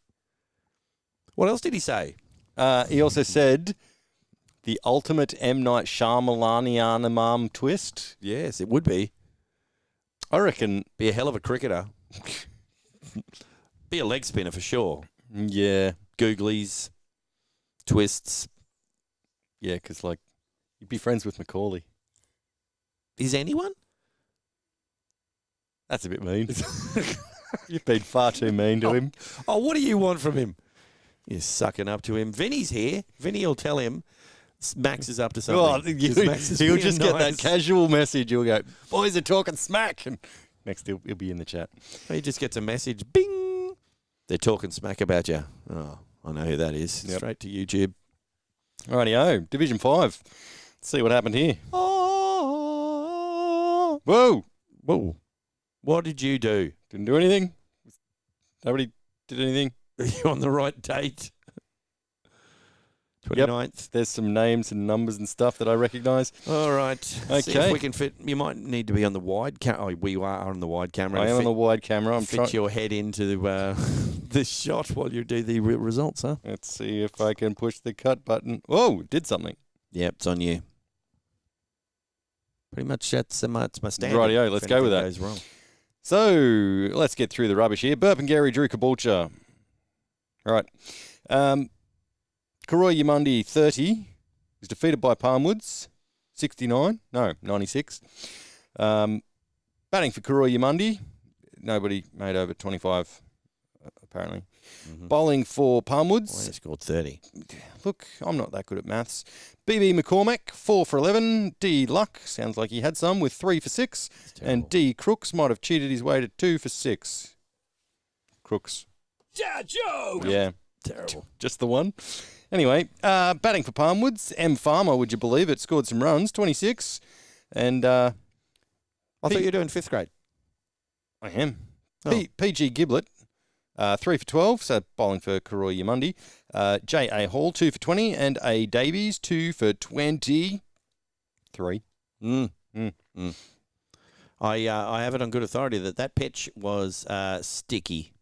What else did he say? He also said, the ultimate M. Night Shyamalanianamam twist. Yes, it would be. I reckon... Be a hell of a cricketer. Be a leg spinner for sure. Yeah. Googlies, twists. Yeah, because, like, you'd be friends with Macaulay. Is anyone? That's a bit mean. You've been far too mean to him. Oh, what do you want from him? You're sucking up to him. Vinny's here. Vinny will tell him Max is up to something. Oh, he'll just get that casual message. He'll go, boys are talking smack. And next he'll be in the chat. He just gets a message. Bing. They're talking smack about you. Oh, I know who that is. Yep. Straight to YouTube. Rightio. Division 5. Let's see what happened here. Oh. Whoa. Whoa. What did you do? Didn't do anything. Nobody did anything. Are you on the right date? 29th. Yep. There's some names and numbers and stuff that I recognise. All right. Okay. See if we can fit. You might need to be on the wide camera. Oh, we are on the wide camera. I am on the wide camera. Fit your head into the shot while you do the results, huh? Let's see if I can push the cut button. Whoa, did something. Yep, it's on you. Pretty much that's my standard. Rightio, let's go with that. Goes wrong. So, let's get through the rubbish here. Burpengary drew Caboolture. All right. Karoy Yamundi, 30, was defeated by Palmwoods, 69. No, 96. Batting for Karoy Yamundi, nobody made over 25, apparently. Mm-hmm. Bowling for Palmwoods. Well, he scored 30. Look, I'm not that good at maths. BB McCormack, 4 for 11. D Luck, sounds like he had some, with 3 for 6. And D Crooks might have cheated his way to 2 for 6. Crooks. Joe! Yeah. Terrible. Just the one. Anyway, batting for Palmwoods, M Farmer, would you believe it, scored some runs, 26. And I thought you were doing 5th grade. I am. Oh. PG Giblet, 3 for 12, so bowling for Karoy Yamundi. J.A. Hall, 2 for 20, and A. Davies, 2 for 23. I have it on good authority that pitch was sticky.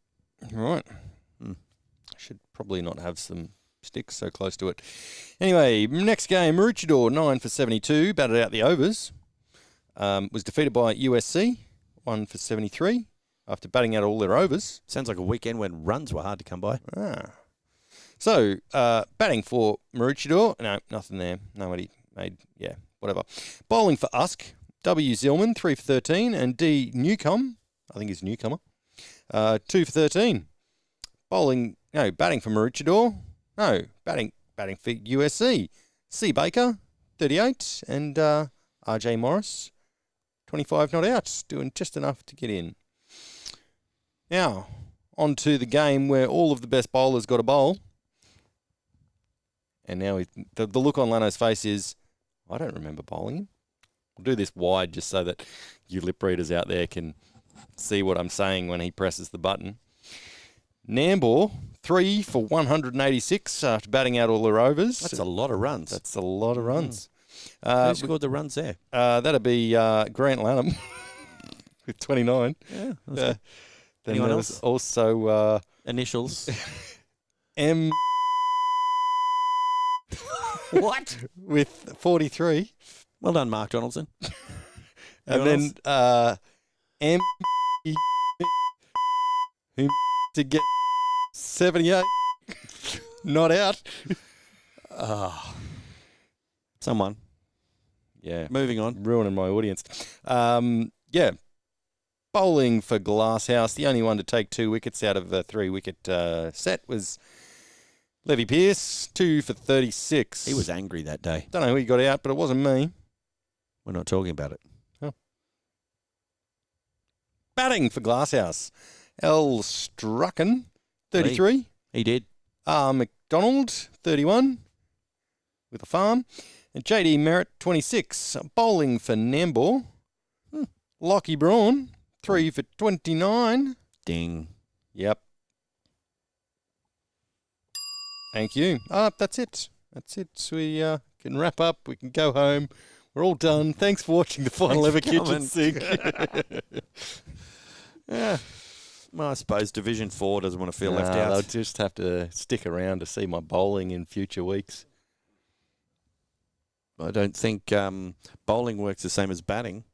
Right. Should probably not have some sticks so close to it. Anyway, next game, Maroochydore, 9 for 72, batted out the overs. Was defeated by USC, 1 for 73, after batting out all their overs. Sounds like a weekend when runs were hard to come by. So, batting for Maroochydore, no, nothing there. Nobody made, whatever. Bowling for Usk, W. Zillman, 3 for 13, and D. Newcomb, I think he's a newcomer, 2 for 13. Batting for Maroochydore, batting for USC. C. Baker, 38, and RJ Morris, 25 not out, doing just enough to get in. Now, on to the game where all of the best bowlers got a bowl. And now the look on Lano's face is, I don't remember bowling him. We'll do this wide just so that you lip readers out there can see what I'm saying when he presses the button. Nambour, 3 for 186 after batting out all their overs. That's a lot of runs. That's a lot of runs. Who scored the runs there? That'd be Grant Lanham with 29. Yeah. Then Anyone there else? was also Initials. M. What? With 43. Well done, Mark Donaldson. And then M. Who to get 78. Not out. Someone. Yeah. Moving on. Ruining my audience. Yeah. Bowling for Glasshouse. The only one to take 2 wickets out of a 3-wicket set was Levy Pearce, 2 for 36. He was angry that day. Don't know who he got out, but it wasn't me. We're not talking about it. Oh. Batting for Glasshouse. L. Strucken, 33. He did. McDonald, 31, with a farm. And JD Merritt, 26. Bowling for Nambour. Lockie Braun, 3 for 29. Ding. Yep. Thank you. That's it. That's it. We can wrap up. We can go home. We're all done. Thanks for watching the final ever kitchen sink. Yeah. Well, I suppose Division 4 doesn't want to feel left out. They'll just have to stick around to see my bowling in future weeks. I don't think bowling works the same as batting.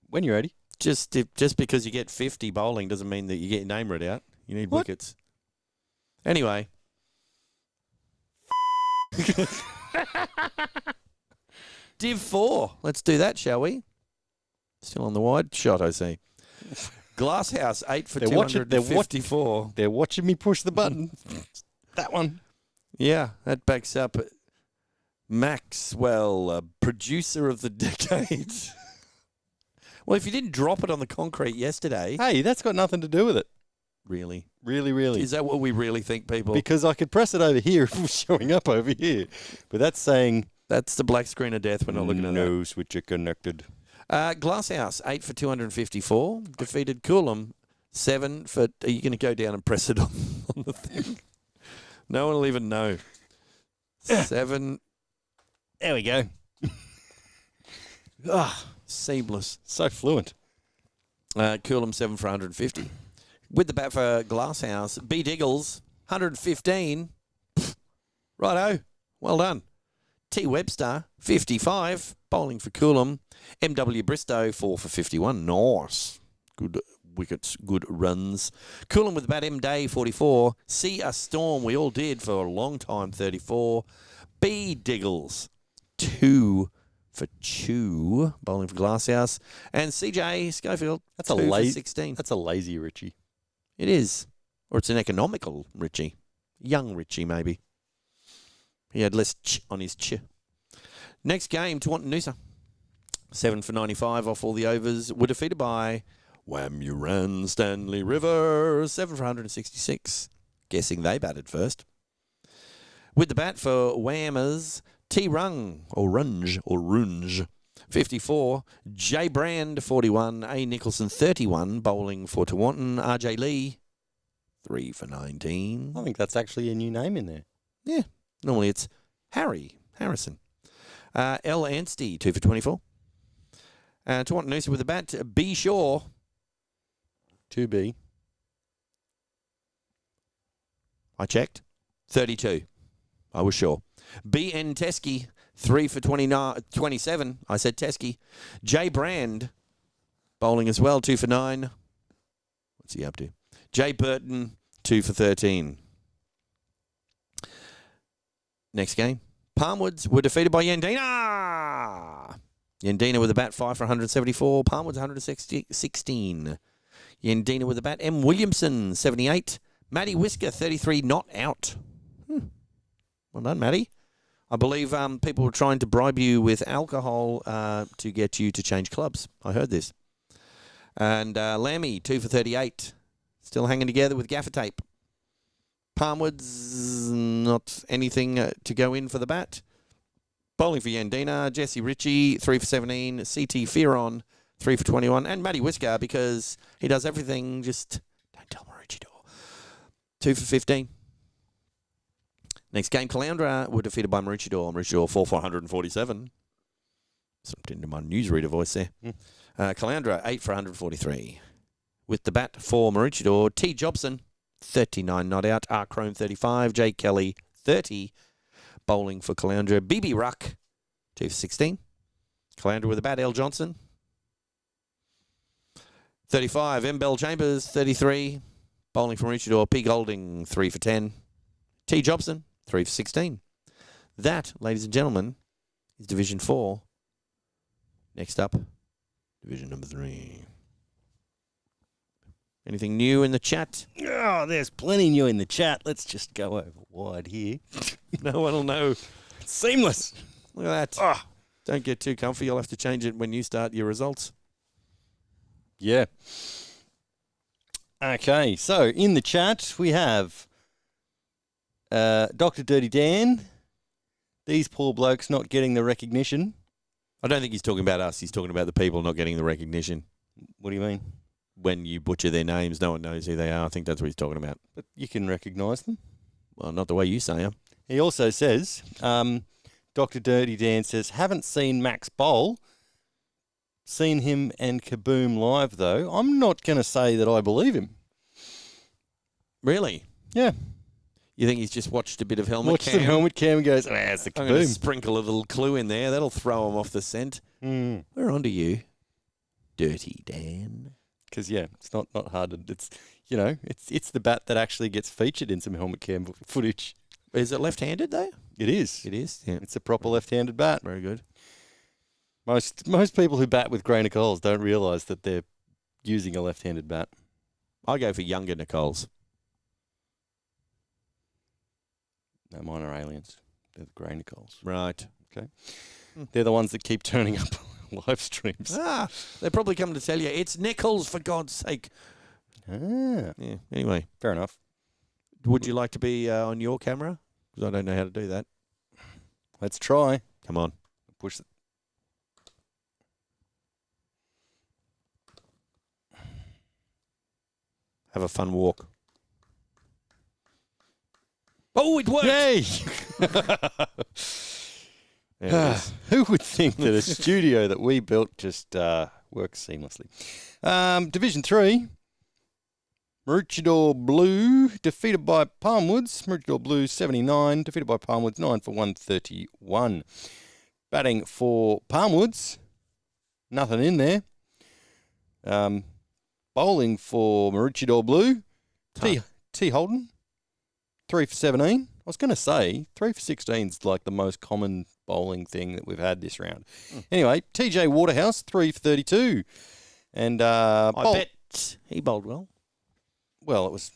When you're ready. Just because you get 50 bowling doesn't mean that you get your name read out. You need wickets. Anyway. Div 4. Let's do that, shall we? Still on the wide shot, I see. Glasshouse, 8 for 254. They're watching me push the button. That one. Yeah, that backs up Maxwell, producer of the decade. Well, if you didn't drop it on the concrete yesterday... Hey, that's got nothing to do with it. Really? Really, really. Is that what we really think, people? Because I could press it over here if it was showing up over here. But that's saying... That's the black screen of death. We're not looking at that. No switcher connected. Glasshouse, 8 for 254. Defeated Coolum, 7 for... Are you going to go down and press it on the thing? No one will even know. 7... There we go. Seamless. So fluent. Coolum, 7 for 150. With the bat for Glasshouse, B. Diggles, 115. Righto. Well done. T. Webster, 55. Bowling for Coolum. M.W. Bristow, 4 for 51. Nice. Good wickets, good runs. Coolum with the bat, M. Day, 44. C. A Storm, we all did for a long time, 34. B. Diggles, 2 for Chew, bowling for Glasshouse. And CJ Schofield, that's a lazy 16. That's a lazy Richie. It is. Or it's an economical Richie. Young Richie, maybe. He had less ch on his ch. Next game, Taunton Noosa. 7 for 95 off all the overs. Were defeated by Wamuran Stanley River. 7 for 166. Guessing they batted first. With the bat for Whammers, T. Rung, or Runge, 54. J. Brand, 41. A. Nicholson, 31. Bowling for Taunton. R.J. Lee, 3 for 19. I think that's actually a new name in there. Yeah. Normally it's Harrison. L. Anstey, 2 for 24. Taunton Noosa with the bat. B. Shaw. 2B. I checked. 32. I was sure. B.N. Teskey, 3 for 27. I said Teskey. J. Brand, bowling as well, 2 for 9. What's he up to? J. Burton, 2 for 13. Next game. Palmwoods were defeated by Yandina. Yandina with the bat, 5 for 174. Palmwoods, 116. Yandina with the bat. M. Williamson, 78. Matty Whisker, 33, not out. Well done, Matty. I believe people were trying to bribe you with alcohol to get you to change clubs. I heard this. And Lammy, 2 for 38. Still hanging together with gaffer tape. Palmwoods, not anything to go in for the bat. Bowling for Yandina. Jesse Ritchie, 3 for 17. C.T. Fearon, 3 for 21. And Matty Whisker, because he does everything, just don't tell Maroochydore. 2 for 15. Next game, Caloundra were defeated by Maroochydore. Maroochydore 4 for 147. Slipped into my newsreader voice there. Caloundra 8 for 143. With the bat for Maroochydore, T. Jobson, 39 not out. R. Chrome 35. J. Kelly 30. Bowling for Caloundra. BB Ruck 2 for 16. Caloundra with the bat, L. Johnson 35. M. Bell Chambers 33. Bowling for Maroochydore, P. Golding 3 for 10. T. Jobson 3 for 16. That, ladies and gentlemen, is Division 4. Next up, Division number 3. Anything new in the chat? Oh, there's plenty new in the chat. Let's just go over wide here. No one will know. It's seamless. Look at that. Oh. Don't get too comfy. You'll have to change it when you start your results. Yeah. Okay, so in the chat we have Dr. Dirty Dan. These poor blokes not getting the recognition. I don't think he's talking about us. He's talking about the people not getting the recognition. What do you mean? When you butcher their names, no one knows who they are. I think that's what he's talking about. But you can recognise them. Well, not the way you say them. He also says, Dr. Dirty Dan says, haven't seen Max Bowl. Seen him and Kaboom live, though. I'm not going to say that I believe him. Really? Yeah. You think he's just watched a bit of Helmet Watched Cam? the Helmet Cam and goes, it's the I'm going to Kaboom. sprinkle a little clue in there. That'll throw him off the scent. Mm. We're on to you, Dirty Dan. Because, yeah, it's not hard to... It's, you know, it's the bat that actually gets featured in some Helmet Cam footage. Is it left-handed, though? It is. It is, yeah. It's a proper left-handed bat. Very good. Most people who bat with Grey Nicoles don't realise that they're using a left-handed bat. I'll go for younger Nicoles. No, mine are aliens. They're the Grey Nicoles. Right. Okay. They're the ones that keep turning up live streams. Ah, they're probably coming to tell you, it's Nichols, for God's sake. Ah. Yeah, anyway. Fair enough. Would you like to be on your camera? Because I don't know how to do that. Let's try. Come on. Push it. Have a fun walk. Oh, it worked! Yay! Who would think that a studio that we built just works seamlessly? Division 3. Maroochydore Blue defeated by Palmwoods. Maroochydore Blue 79, defeated by Palmwoods 9 for 131. Batting for Palmwoods, nothing in there. Bowling for Maroochydore Blue, T. Holden, 3 for 17. I was going to say 3 for 16 is like the most common bowling thing that we've had this round. Anyway, TJ Waterhouse, 3 for 32. And I bet he bowled well. Well, it was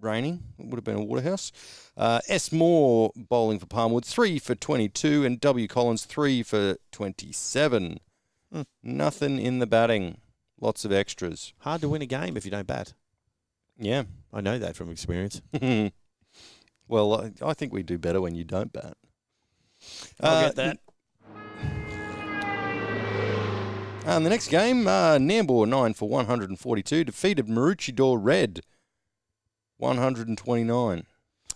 raining. It would have been a Waterhouse. S. Moore bowling for Palmwoods, 3 for 22. And W. Collins, 3 for 27. Nothing in the batting. Lots of extras. Hard to win a game if you don't bat. Yeah. I know that from experience. Well, I think we do better when you don't bat. I'll get that. And the next game, Nambour 9 for 142, defeated Maroochydore Red 129.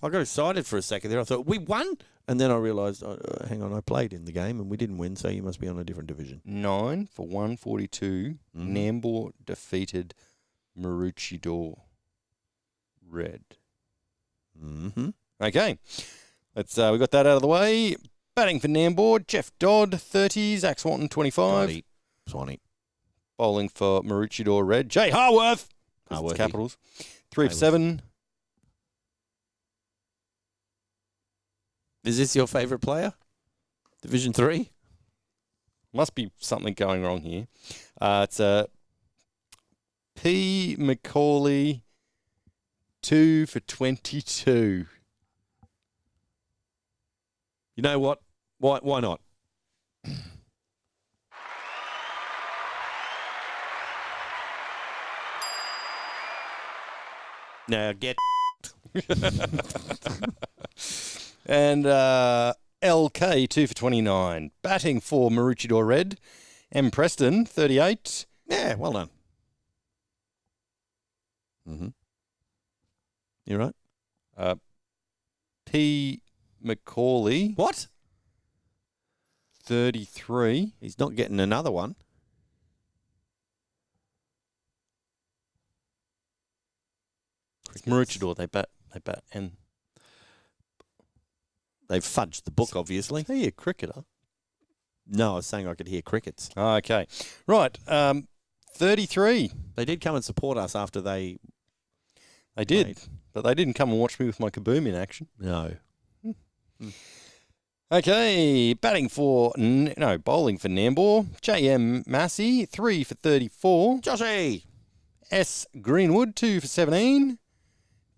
I got excited for a second there. I thought, we won? And then I realised, hang on, I played in the game and we didn't win, so you must be on a different division. 9 for 142, Nambour defeated Maroochydore Red. Mm-hmm. Okay, let's we got that out of the way. Batting for Nambour, Jeff Dodd, 30, Zach Swanton, 25. Swanee. Bowling for Maroochydore Red, Jay Harworth. It's Capitals, 3 for 7. Is this your favourite player? Division 3? Must be something going wrong here. It's P. Macaulay, 2 for 22. You know what? Why not? Now get And LK, 2 for 29. Batting for Maroochydore Red, M. Preston, 38. Yeah, well done. Mm-hmm. You right? P. Macaulay. What? 33. He's not getting another one. It's Maroochydore, they bat, and they've fudged the book, obviously. Are you a cricketer? No, I was saying I could hear crickets. Okay. Right. 33. They did come and support us after they did, played. but they didn't come and watch me with my Kaboom in action. No. Okay, bowling for Nambour. J.M. Massey, 3 for 34. Joshy! S. Greenwood, 2 for 17.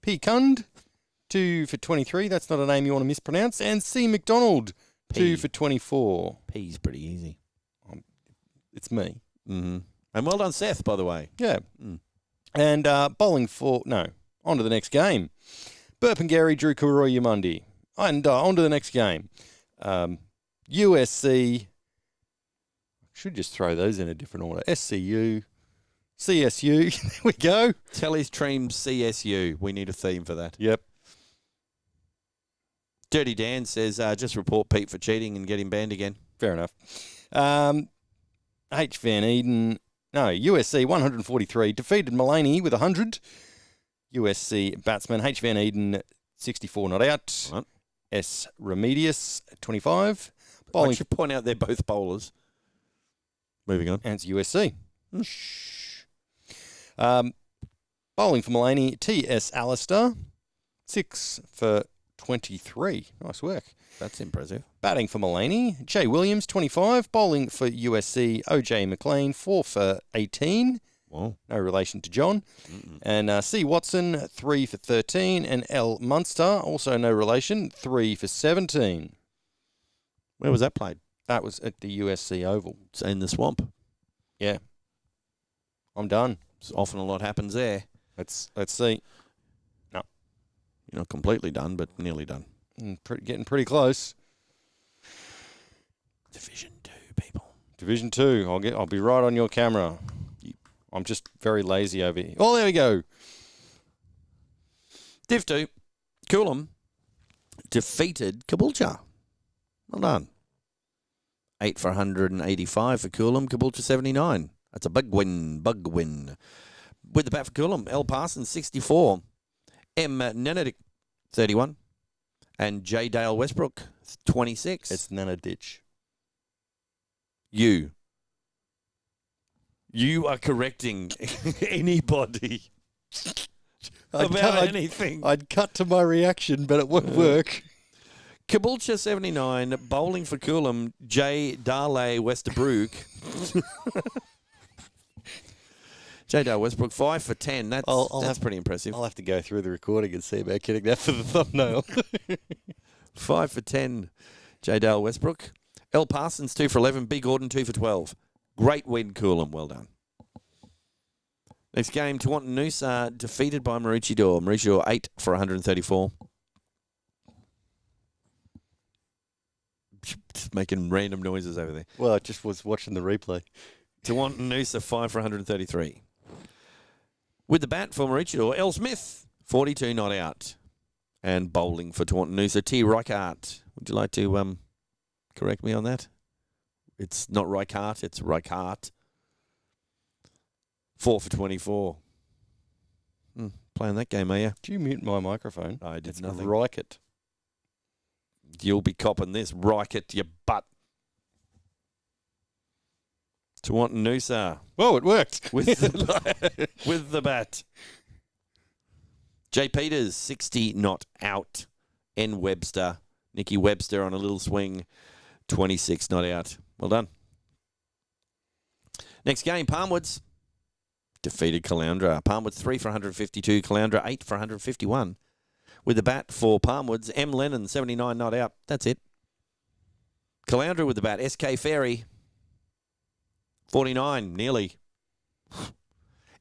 P. Cund, 2 for 23. That's not a name you want to mispronounce. And C. McDonald, 2 for 24. P's pretty easy. It's me. Mm-hmm. And well done, Seth, by the way. Yeah. And bowling for... No, on to the next game. Burpengary drew Kuroi And on to the next game. USC... Should just throw those in a different order. SCU... CSU, there we go. Telly's Tream CSU. We need a theme for that. Yep. Dirty Dan says, just report Pete for cheating and get him banned again. Fair enough. H. Van Eden, USC 143, defeated Mullaney with 100. USC batsman H. Van Eden, 64 not out. Right. S. Remedius, 25. I should point out they're both bowlers. Moving on. And it's USC. Bowling for Mullaney, T.S. Alistair, 6 for 23. Nice work. That's impressive. Batting for Mullaney, J. Williams, 25. Bowling for USC, O.J. McLean, 4 for 18. Wow. No relation to John. And C. Watson, 3 for 13. And L. Munster, also no relation, 3 for 17. Where was that played? That was at the USC Oval. It's in the swamp. Yeah. I'm done. Often a lot happens there. Let's see. No. You're not completely done, but nearly done. Getting pretty close. Division 2, people. Division 2. I'll be right on your camera. I'm just very lazy over here. Oh, there we go. Div 2. Coolum defeated Caboolture. Well done. 8 for 185 for Coolum. Caboolture 79. That's a big win. With the bat for Coolum, L. Parsons, 64. M. Nenadick, 31. And J. Dale Westbrook, 26. It's Nenaditch. You are correcting anybody about anything. I'd cut to my reaction, but it won't work. Caboolture 79, bowling for Coolum, J. Dale Westbrook. J. Dale Westbrook, 5 for 10. That's pretty impressive. I'll have to go through the recording and see about getting that for the thumbnail. 5 for 10, J. Dale Westbrook. L. Parsons, 2 for 11. B. Gordon, 2 for 12. Great win, Coolum. Well done. Next game, Tewantin Noosa defeated by Maroochydore. Maroochydore, 8 for 134. Just making random noises over there. Well, I just was watching the replay. Tewantin Noosa, 5 for 133. With the bat for Maroochydore, L. Smith, 42 not out. And bowling for Tewantin Noosa, T. Reichardt. Would you like to correct me on that? It's not Reichardt, it's Reichardt. 4 for 24. Playing that game, are you? Did you mute my microphone? I did nothing. Reichardt. You'll be copping this. Reichardt, you butt. Tewantin Noosa. Whoa, it worked. With the bat. J. Peters, 60 not out. N. Webster. Nicky Webster on a little swing. 26 not out. Well done. Next game, Palmwoods defeated Caloundra. Palmwoods 3 for 152. Caloundra 8 for 151. With the bat for Palmwoods, M. Lennon, 79 not out. That's it. Caloundra with the bat, S.K. Ferry, 49, nearly.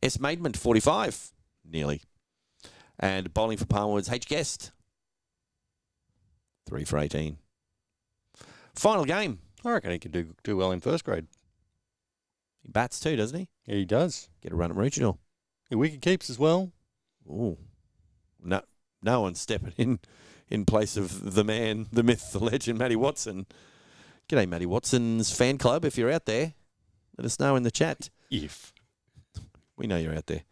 S. Maidment, 45, nearly. And bowling for Palmwoods, H. Guest, 3 for 18. Final game. I reckon he can do well in first grade. He bats too, doesn't he? Yeah, he does. Get a run at Maroochydore. He wicket keeps as well. Ooh. No one's stepping in place of the man, the myth, the legend, Matty Watson. G'day, Matty Watson's fan club. If you're out there, let us know in the chat. If. We know you're out there.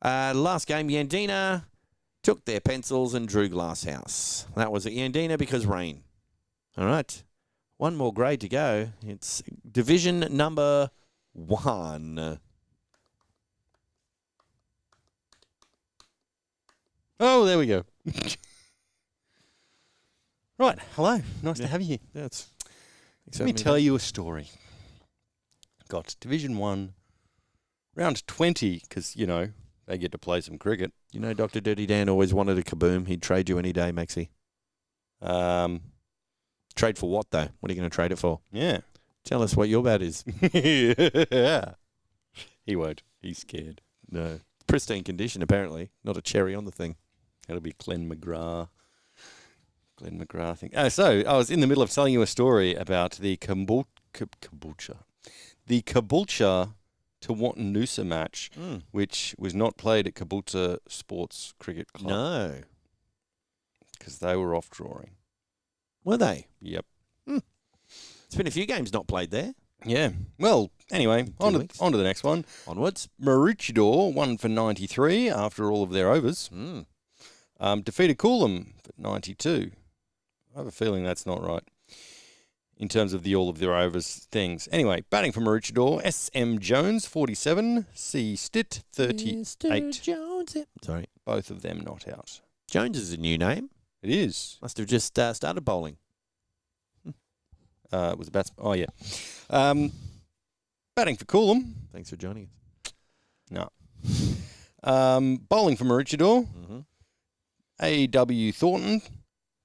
Last game, Yandina took their pencils and drew Glasshouse. That was at Yandina because rain. All right. One more grade to go. It's division number 1. Oh, there we go. Right, hello. Nice to have you here. That's. Let me tell you a story. Got Division 1, round 20, because, you know, they get to play some cricket. You know, Dr. Dirty Dan always wanted a kaboom. He'd trade you any day, Maxie. Trade for what, though? What are you going to trade it for? Yeah. Tell us what your bet is. Yeah. He won't. He's scared. No. Pristine condition, apparently. Not a cherry on the thing. That'll be Glenn McGrath. Thing. So I was in the middle of telling you a story about the Caboolture. The Caboolture to Wantanoosa match, which was not played at Caboolture Sports Cricket Club. No. Because they were off drawing. Were they? Yep. It's been a few games not played there. Yeah. Well, anyway, on to the next one. Onwards. Maroochydore won for 93 after all of their overs. Defeated Coolum for 92. I have a feeling that's not right in terms of the all of their overs things. Anyway, batting for Maroochydore, S.M. Jones, 47, C. Stitt, 38. Mr. Jones. Sorry. Both of them not out. Jones is a new name. It is. Must have just started bowling. It was a batsman. Oh, yeah. Batting for Coolum. Thanks for joining us. No. Bowling for Maroochydore. A.W. Thornton,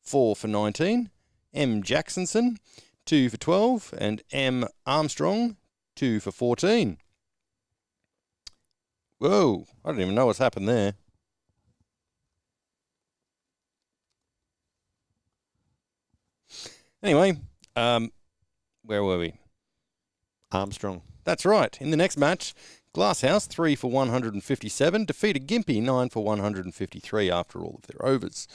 4 for 19. M. Jacksonson, 2 for 12. And M. Armstrong, 2 for 14. Whoa, I don't even know what's happened there. Anyway, where were we? Armstrong. That's right. In the next match, Glasshouse, 3 for 157, defeated Gympie, 9 for 153 after all of their overs.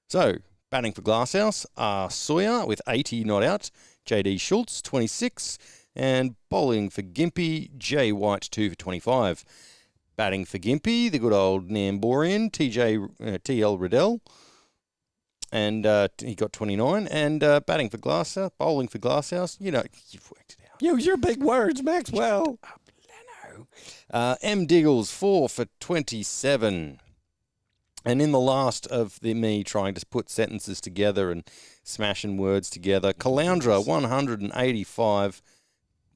So, batting for Glasshouse are Sawyer with 80 not out, J.D. Schultz, 26, and bowling for Gympie, J. White, 2 for 25. Batting for Gympie, the good old Nambourian, T.L. Riddell, and he got 29. And batting for Glasshouse, bowling for Glasshouse, you know, you've worked it out. Use your big words, Maxwell. M. Diggles, 4 for 27. And in the last of me trying to put sentences together and smashing words together, Caloundra, 185,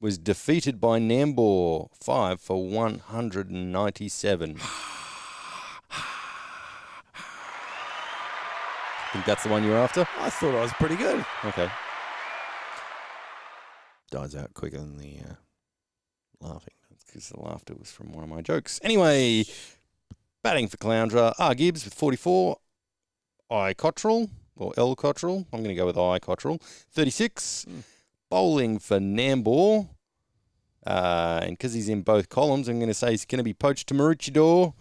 was defeated by Nambour, 5 for 197. Think that's the one you're after? I thought I was pretty good. Okay. Dies out quicker than the laughing. Because the laughter was from one of my jokes. Anyway, batting for Caloundra, R. Gibbs with 44. I. Cottrell, or L. Cottrell. I'm going to go with I. Cottrell. 36. Bowling for Nambour. And because he's in both columns, I'm going to say he's going to be poached to Maroochydore.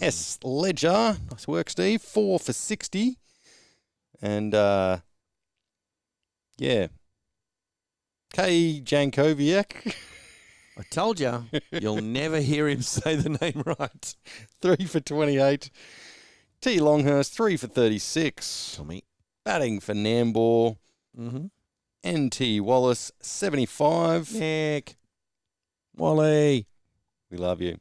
S. Ledger. Nice work, Steve. 4 for 60. And, yeah. K. Jankovic. I told you, you'll never hear him say the name right. 3 for 28. T. Longhurst, 3 for 36. Tommy. Batting for Nambour. N.T. Wallace, 75. Nick. Wally. We love you.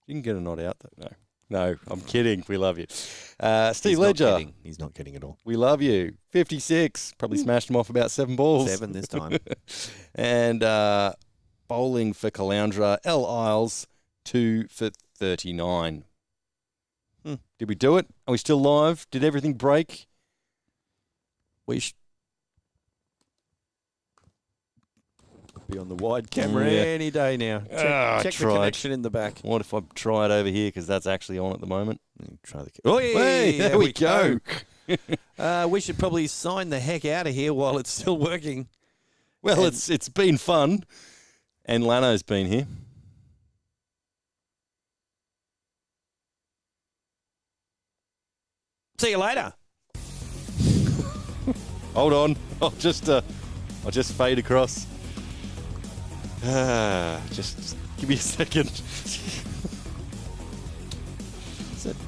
You can get a nod out, though. No, I'm kidding. We love you. Steve Ledger. He's not kidding at all. We love you. 56. Probably smashed him off about 7 balls. 7 this time. And bowling for Caloundra, L. Isles, 2 for 39. Did we do it? Are we still live? Did everything break? We should be on the wide camera any day now. Check the connection in the back. What if I try it over here, because that's actually on at the moment? Try the. Oh, hey, there we go. We should probably sign the heck out of here while it's still working. Well, it's been fun, and Lano's been here. See you later. Hold on, I'll just fade across. Just give me a second.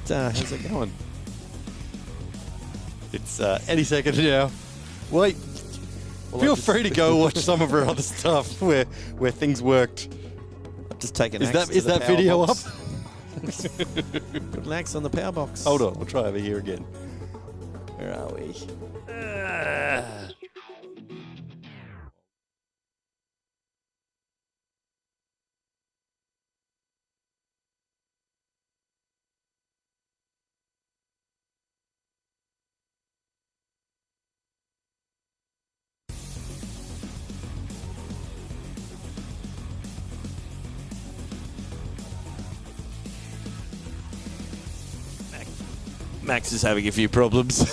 How's it going? It's any second now. Wait. Well, feel free to go watch some of our other stuff where things worked. I've just taken. Is that video box. Up? Put an axe on the power box. Hold on, we'll try over here again. Where are we? Max is having a few problems.